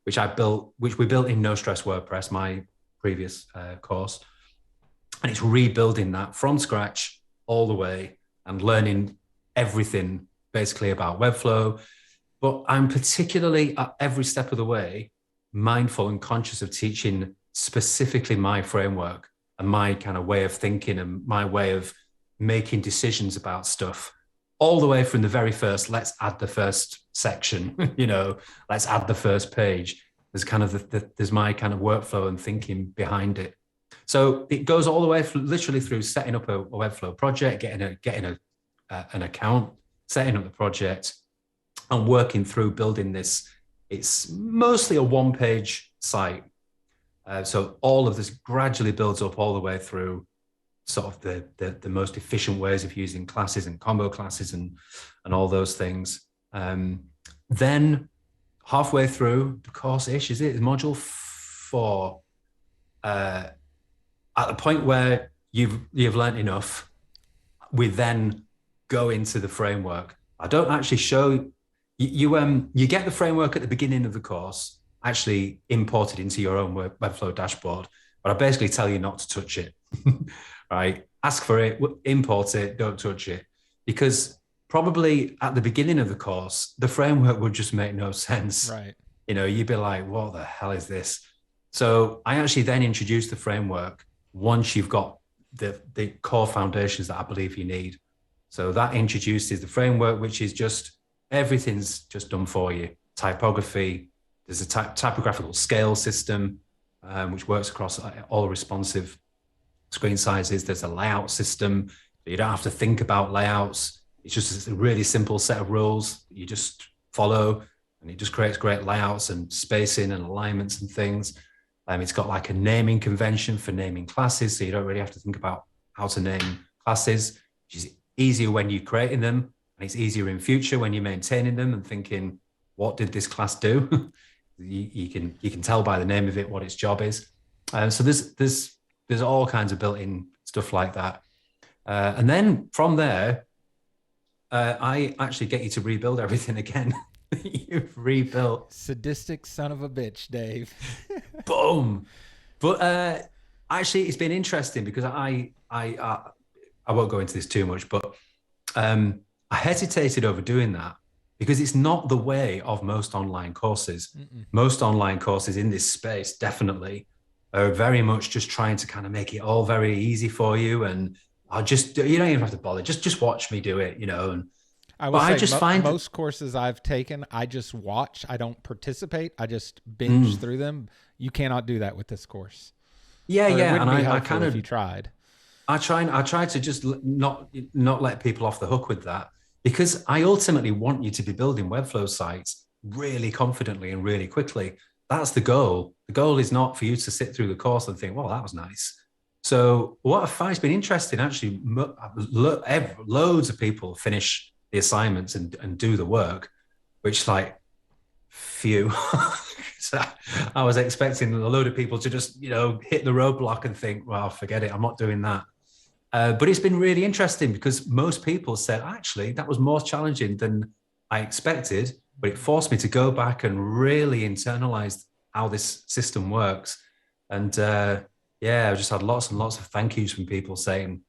we built in No Stress WordPress, my previous course. And it's rebuilding that from scratch all the way and learning everything basically about Webflow. But I'm particularly at every step of the way mindful and conscious of teaching specifically my framework and my kind of way of thinking and my way of making decisions about stuff, all the way from the very first, let's add the first section, let's add the first page. There's kind of there's my kind of workflow and thinking behind it. So it goes all the way literally through setting up a Webflow project, getting an account, setting up the project, and working through building this. It's mostly a one-page site. So all of this gradually builds up all the way through sort of the most efficient ways of using classes and combo classes and all those things. Then halfway through the course-ish, is it module 4? At the point where you've learned enough, we then go into the framework. I don't actually show you get the framework at the beginning of the course, actually imported into your own Webflow dashboard, but I basically tell you not to touch it. Right? Ask for it, import it, don't touch it, because probably at the beginning of the course, the framework would just make no sense. Right. You'd be like, what the hell is this? So I actually then introduce the framework once you've got the core foundations that I believe you need. So that introduces the framework, which is just, everything's just done for you. Typography, there's a typographical scale system, which works across all responsive screen sizes. There's a layout system. So you don't have to think about layouts. It's just a really simple set of rules that you just follow, and it just creates great layouts and spacing and alignments and things. It's got like a naming convention for naming classes, so you don't really have to think about how to name classes, which is easier when you're creating them, and it's easier in future when you're maintaining them and thinking, what did this class do? you can tell by the name of it what its job is. So there's all kinds of built-in stuff like that. And then from there, I actually get you to rebuild everything again. You've rebuilt. Sadistic son of a bitch, Dave. Boom. But actually, it's been interesting because I won't go into this too much, but I hesitated over doing that because it's not the way of most online courses. Mm-mm. Most online courses in this space definitely are very much just trying to kind of make it all very easy for you, and you don't even have to bother. Just watch me do it, and. I just find most courses I've taken, I just watch. I don't participate. I just binge through them. You cannot do that with this course. Yeah, and I kind of, if you tried. I try to just not let people off the hook with that, because I ultimately want you to be building Webflow sites really confidently and really quickly. That's the goal. The goal is not for you to sit through the course and think, well, that was nice. So what I find has been interesting, actually, loads of people finish the assignments and do the work, which few. So I was expecting a load of people to just, hit the roadblock and think, well, forget it, I'm not doing that. But it's been really interesting because most people said, actually, that was more challenging than I expected, but it forced me to go back and really internalize how this system works. And I just had lots and lots of thank yous from people saying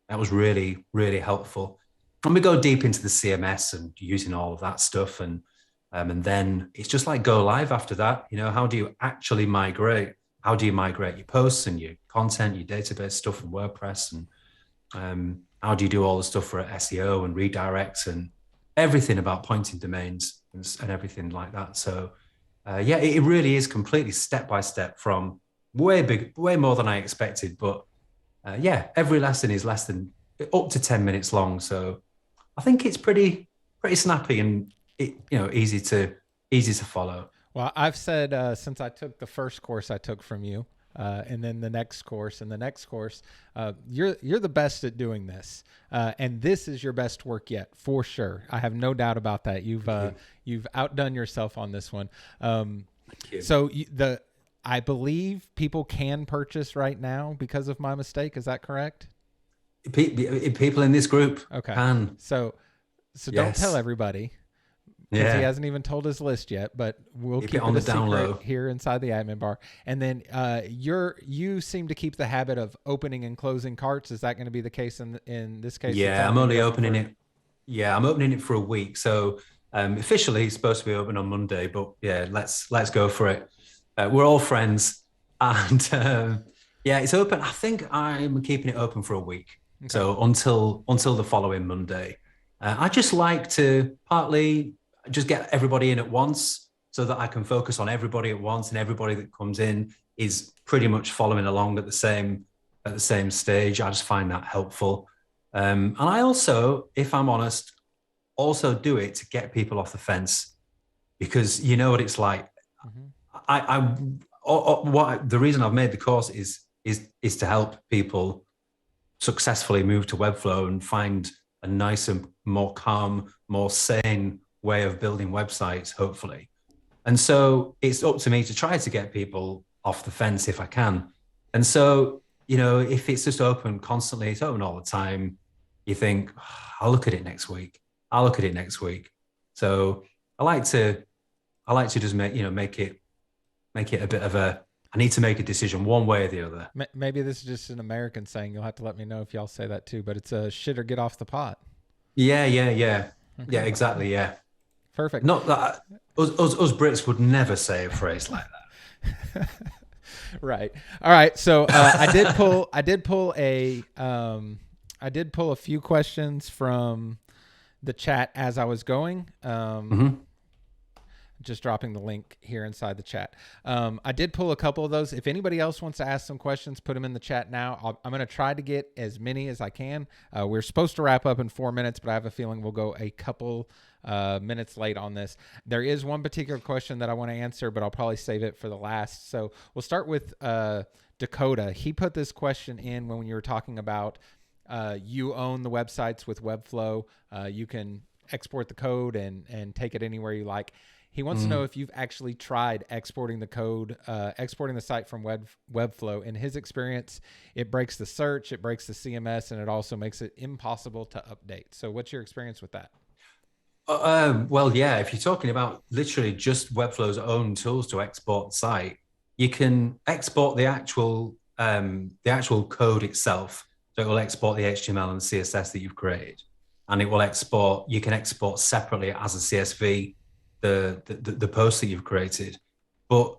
that was really, really helpful. And we go deep into the CMS and using all of that stuff. And then it's just like go live after that. How do you actually migrate? How do you migrate your posts and your content, your database stuff from WordPress? And how do you do all the stuff for SEO and redirects and everything about pointing domains and everything like that? So it really is completely step-by-step from way more than I expected. But every lesson is less than up to 10 minutes long. So I think it's pretty snappy and easy to follow. Well, I've said since I took the first course I took from you, and then the next course and the next course. You're the best at doing this, and this is your best work yet for sure. I have no doubt about that. You've outdone yourself on this one. Thank you. So I believe people can purchase right now because of my mistake. Is that correct? People in this group can. So don't tell everybody. Because he hasn't even told his list yet, but we'll keep it on the down low here inside the admin bar. And then you seem to keep the habit of opening and closing carts. Is that going to be the case in this case? Yeah, I'm only opening it. Yeah, I'm opening it for a week. So officially, it's supposed to be open on Monday. But yeah, let's go for it. We're all friends, and yeah, it's open. I think I'm keeping it open for a week. Okay. So until the following Monday. I just like to partly just get everybody in at once so that I can focus on everybody at once, and everybody that comes in is pretty much following along at the same stage. I just find that helpful. And I also, if I'm honest, also do it to get people off the fence, because you know what it's like. Mm-hmm. The reason I've made the course is to help people successfully move to Webflow and find a nicer, more calm, more sane way of building websites, hopefully. And so it's up to me to try to get people off the fence if I can. And so, you know, if it's just open constantly, it's open all the time, you think, I'll look at it next week. So I like to just make it a bit of a, I need to make a decision one way or the other. Maybe this is just an American saying. You'll have to let me know if y'all say that too, but it's a shit or get off the pot. Yeah. Okay. Yeah, exactly. Yeah. Perfect. Not that us Brits would never say a phrase like that. Right. All right. So I did pull a few questions from the chat as I was going. Just dropping the link here inside the chat. I did pull a couple of those. If anybody else wants to ask some questions, put them in the chat now. I'm going to try to get as many as I can. We're supposed to wrap up in 4 minutes, but I have a feeling we'll go a couple minutes late on this. There is one particular question that I want to answer, but I'll probably save it for the last. So we'll start with Dakota. He put this question in when you were talking about you own the websites with Webflow. You can export the code and take it anywhere you like. He wants to know if you've actually tried exporting the code, exporting the site from Webflow. In his experience, it breaks the search, it breaks the CMS, and it also makes it impossible to update. So what's your experience with that? Well, yeah, if you're talking about literally just Webflow's own tools to export the site, you can export the actual code itself. So it will export the HTML and CSS that you've created. And it will export, you can export separately as a CSV the post that you've created, but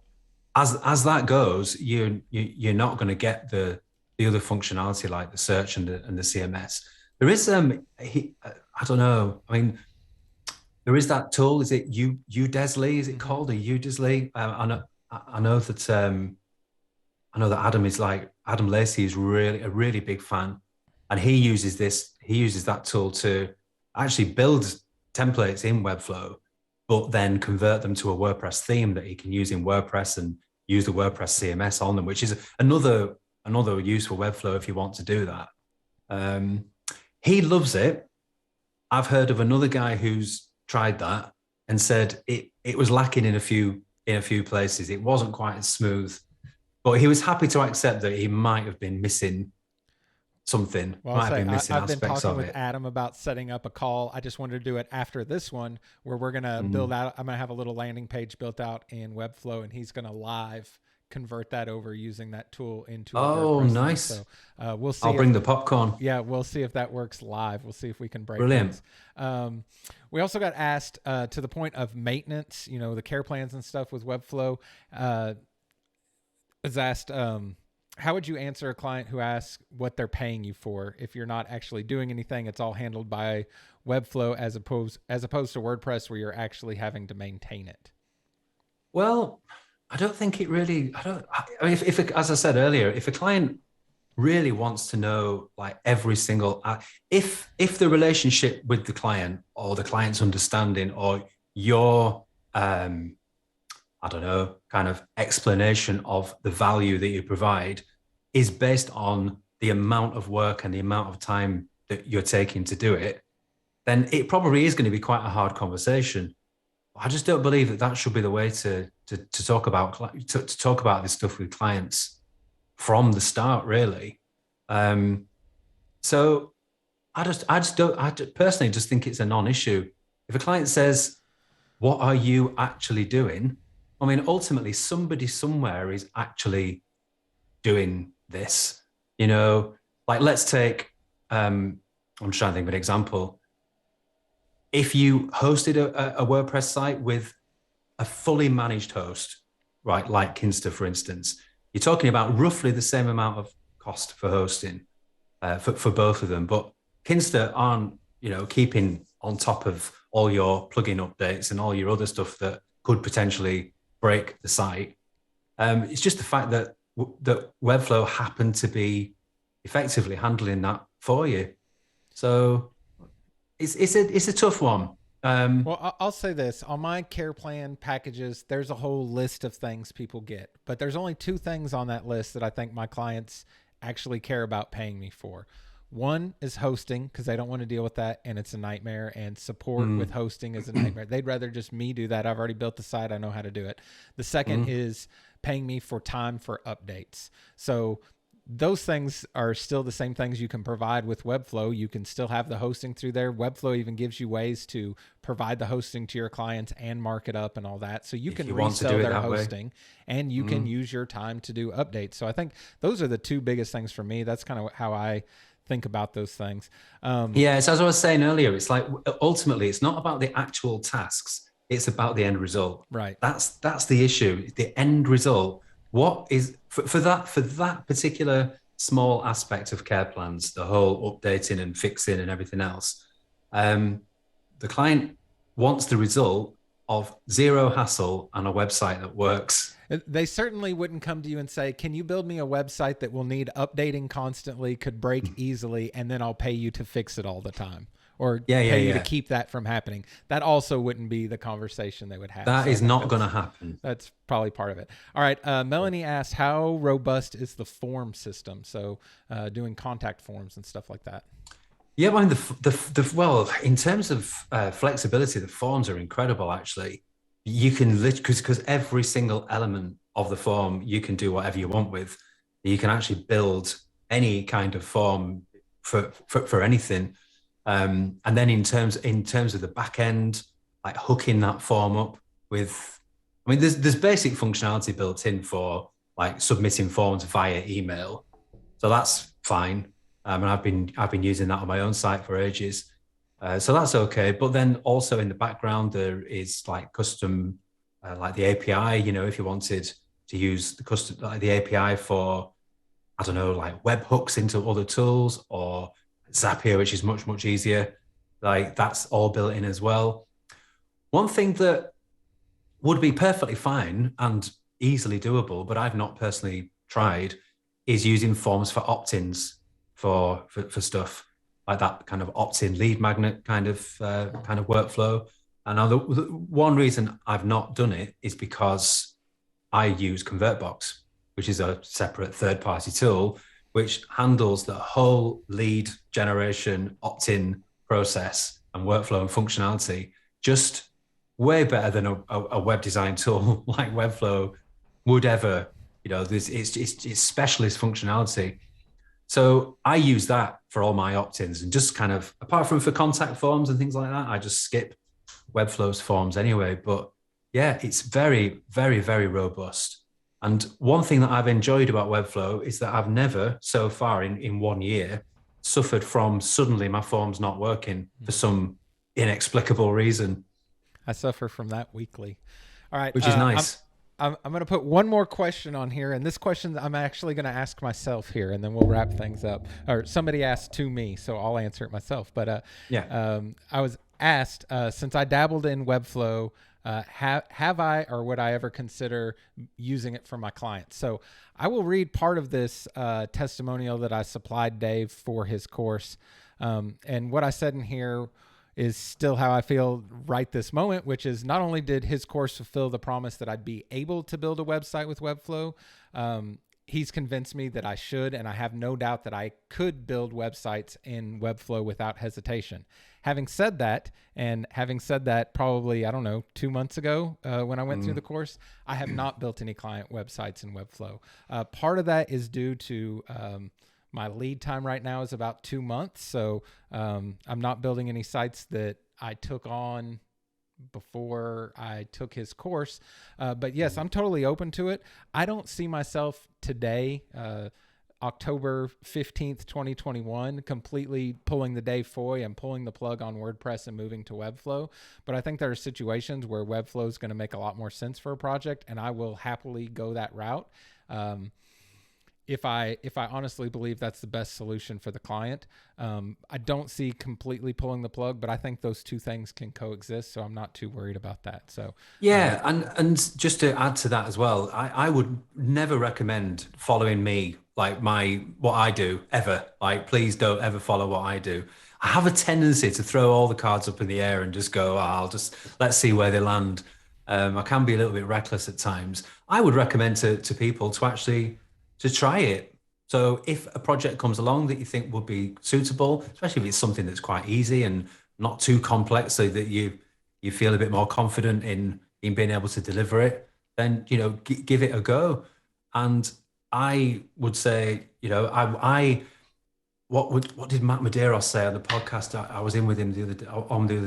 as that goes, you're not going to get the other functionality like the search and the CMS. There is I don't know. I mean, there is that tool. Is it Udesly? Is it called a Udesly? I know that Adam Lacey is a really big fan, and he uses that tool to actually build templates in Webflow, but then convert them to a WordPress theme that he can use in WordPress and use the WordPress CMS on them, which is another use for Webflow if you want to do that. He loves it. I've heard of another guy who's tried that and said it was lacking in a few places. It wasn't quite as smooth, but he was happy to accept that he might have been missing something. Well, I've been talking with Adam about setting up a call. I just wanted to do it after this one, where we're going to build out. I'm going to have a little landing page built out in Webflow, and he's going to live convert that over using that tool into. Oh, nice. So we'll see. I'll bring the popcorn. Yeah, we'll see if that works live. We'll see if we can break. Brilliant. We also got asked to the point of maintenance. You know, the care plans and stuff with Webflow. Was asked. How would you answer a client who asks what they're paying you for? If you're not actually doing anything, it's all handled by Webflow as opposed to WordPress, where you're actually having to maintain it. Well, I don't think it really. I mean, if as I said earlier, if a client really wants to know like every single, if the relationship with the client or the client's understanding or your, I I don't know, kind of explanation of the value that you provide is based on the amount of work and the amount of time that you're taking to do it, then it probably is going to be quite a hard conversation. I just don't believe that that should be the way to talk about to talk about this stuff with clients from the start, really. So I personally just think it's a non-issue. If a client says, "What are you actually doing?" I mean, ultimately, somebody somewhere is actually doing this. Like let's take. I'm trying to think of an example. If you hosted a WordPress site with a fully managed host, right, like Kinsta, for instance, you're talking about roughly the same amount of cost for hosting for both of them. But Kinsta aren't, keeping on top of all your plugin updates and all your other stuff that could potentially break the site. It's just the fact that Webflow happened to be effectively handling that for you. So it's a tough one. Well, I'll say this. On my care plan packages, there's a whole list of things people get, but there's only two things on that list that I think my clients actually care about paying me for. One is hosting, because they don't want to deal with that, and it's a nightmare, and support with hosting is a nightmare. They'd rather just me do that. I've already built the site. I know how to do it. The second is paying me for time for updates. So those things are still the same things you can provide with Webflow. You can still have the hosting through there. Webflow even gives you ways to provide the hosting to your clients and mark it up and all that. So you can resell their hosting and you can use your time to do updates. So I think those are the two biggest things for me. That's kind of how I think about those things. Yeah, so as I was saying earlier, it's like ultimately it's not about the actual tasks. It's about the end result. Right. That's the issue. The end result. What is for that particular small aspect of care plans, the whole updating and fixing and everything else, the client wants the result of zero hassle and a website that works. They certainly wouldn't come to you and say, "Can you build me a website that will need updating constantly, could break easily, and then I'll pay you to fix it all the time?" Or pay you to keep that from happening. That also wouldn't be the conversation they would have. That is not going to happen. That's probably part of it. All right. Melanie asked, how robust is the form system? So doing contact forms and stuff like that. Yeah, well, well, in terms of flexibility, the forms are incredible, actually. You can because every single element of the form, you can do whatever you want with. You can actually build any kind of form for anything. And then in terms of the back end, like hooking that form up with, I mean, there's basic functionality built in for like submitting forms via email, so that's fine. And I've been using that on my own site for ages, so that's okay. But then also in the background there is like custom, like the API. If you wanted to use the API for, I don't know, like webhooks into other tools or Zapier, which is much, much easier. Like that's all built in as well. One thing that would be perfectly fine and easily doable, but I've not personally tried, is using forms for opt-ins for stuff like that, kind of opt-in lead magnet kind of workflow. And now the one reason I've not done it is because I use ConvertBox, which is a separate third-party tool which handles the whole lead generation opt-in process and workflow and functionality just way better than a web design tool like Webflow would ever. It's specialist functionality. So I use that for all my opt-ins, and just kind of, apart from for contact forms and things like that, I just skip Webflow's forms anyway. But yeah, it's very, very, very robust. And one thing that I've enjoyed about Webflow is that I've never so far in 1 year suffered from suddenly my form's not working for some inexplicable reason. I suffer from that weekly. All right. Which is nice. I'm going to put one more question on here. And this question I'm actually going to ask myself here, and then we'll wrap things up. Or somebody asked to me, so I'll answer it myself. But I was asked, since I dabbled in Webflow, have I or would I ever consider using it for my clients? So I will read part of this testimonial that I supplied Dave for his course. And what I said in here is still how I feel right this moment, which is not only did his course fulfill the promise that I'd be able to build a website with Webflow, he's convinced me that I should, and I have no doubt that I could build websites in Webflow without hesitation. Having said that, probably, I don't know, 2 months ago when I went through the course, I have not built any client websites in Webflow. Part of that is due to my lead time right now is about 2 months. So I'm not building any sites that I took on before I took his course. But yes, I'm totally open to it. I don't see myself today, October 15th, 2021, completely pulling the Dave Foy and pulling the plug on WordPress and moving to Webflow. But I think there are situations where Webflow is going to make a lot more sense for a project, and I will happily go that route. If I honestly believe that's the best solution for the client. I don't see completely pulling the plug, but I think those two things can coexist, so I'm not too worried about that. So yeah, and just to add to that as well, I would never recommend following me, like what I do ever. Like, please don't ever follow what I do. I have a tendency to throw all the cards up in the air and just go, let's see where they land. I can be a little bit reckless at times. I would recommend to people to try it. So if a project comes along that you think would be suitable, especially if it's something that's quite easy and not too complex, so that you feel a bit more confident in being able to deliver it, then give it a go. And I would say, what did Matt Medeiros say on the podcast I was in with him the other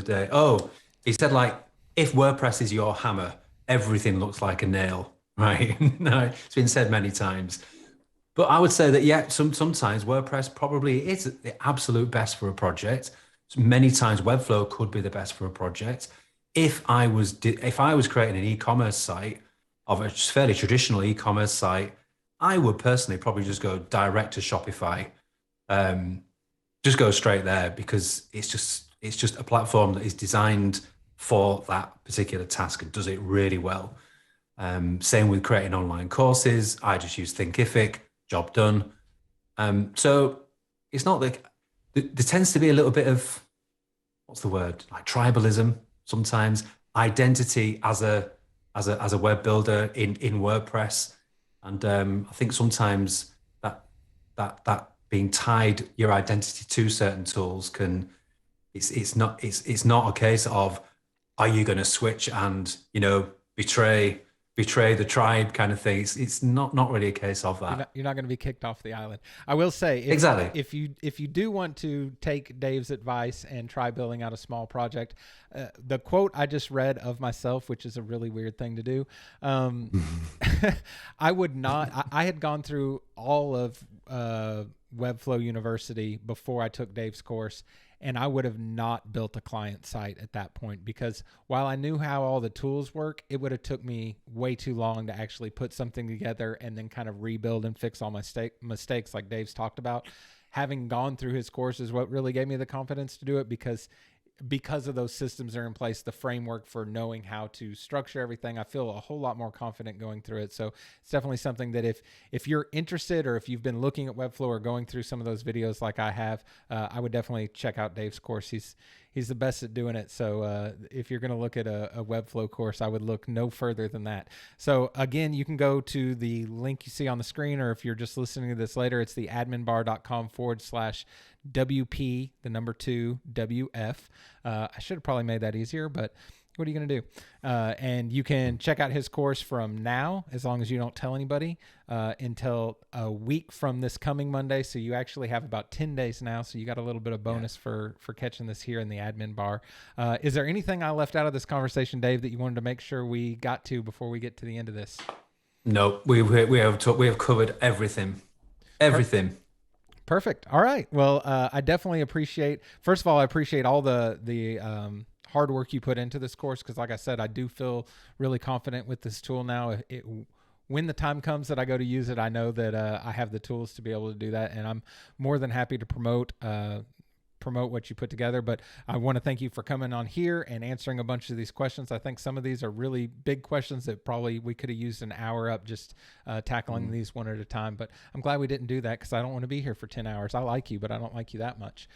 day? Oh, he said, like, if WordPress is your hammer, everything looks like a nail, right? No, it's been said many times. But I would say that, yeah, sometimes WordPress probably is the absolute best for a project. Many times Webflow could be the best for a project. If I was creating an e-commerce site, of a fairly traditional e-commerce site, I would personally probably just go direct to Shopify. Just go straight there, because it's just a platform that is designed for that particular task and does it really well. Same with creating online courses. I just use Thinkific. Job done. So it's not like there tends to be a little bit of, what's the word, like tribalism sometimes, identity as a web builder in WordPress, and I think sometimes that being tied your identity to certain tools it's not a case of, are you going to switch and betray the tribe kind of thing. It's not really a case of that. You're not going to be kicked off the island. I will say, exactly. If you do want to take Dave's advice and try building out a small project, the quote I just read of myself, which is a really weird thing to do. I would not. I had gone through all of Webflow University before I took Dave's course, and I would have not built a client site at that point, because while I knew how all the tools work, it would have took me way too long to actually put something together and then kind of rebuild and fix all my mistakes like Dave's talked about. Having gone through his course is what really gave me the confidence to do it, because of those systems are in place, the framework for knowing how to structure everything, I feel a whole lot more confident going through it. So it's definitely something that if you're interested, or if you've been looking at Webflow or going through some of those videos like I have, I would definitely check out Dave's course. He's the best at doing it. So if you're going to look at a Webflow course, I would look no further than that. So again, you can go to the link you see on the screen, or if you're just listening to this later, it's the adminbar.com/WP, the number 2 WF. I should have probably made that easier, but what are you going to do? And you can check out his course from now, as long as you don't tell anybody, until a week from this coming Monday. So you actually have about 10 days now. So you got a little bit of bonus for catching this here in the admin bar. Is there anything I left out of this conversation, Dave, that you wanted to make sure we got to before we get to the end of this? No, we have covered everything. Everything. Perfect. All right. Well, I definitely appreciate, first of all, I appreciate all the hard work you put into this course, because like I said, I do feel really confident with this tool now. When the time comes that I go to use it, I know that I have the tools to be able to do that, and I'm more than happy to promote promote what you put together. But I want to thank you for coming on here and answering a bunch of these questions. I think some of these are really big questions that probably we could have used an hour up just tackling these one at a time. But I'm glad we didn't do that because I don't want to be here for 10 hours. I like you, but I don't like you that much.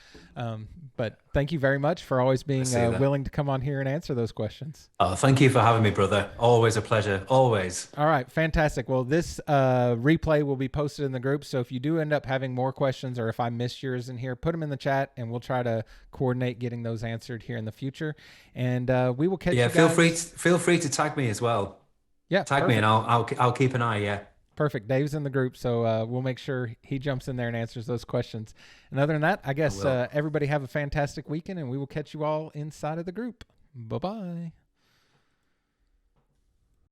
But thank you very much for always being willing to come on here and answer those questions. Oh, thank you for having me, brother. Always a pleasure. Always. All right. Fantastic. Well, this replay will be posted in the group. So if you do end up having more questions or if I missed yours in here, put them in the chat and we'll try to coordinate getting those answered here in the future. And we will catch you guys. Feel free to tag me as well. Yeah. Tag me and I'll keep an eye. Yeah. Perfect. Dave's in the group, so we'll make sure he jumps in there and answers those questions. And other than that, I guess everybody have a fantastic weekend, and we will catch you all inside of the group. Bye-bye.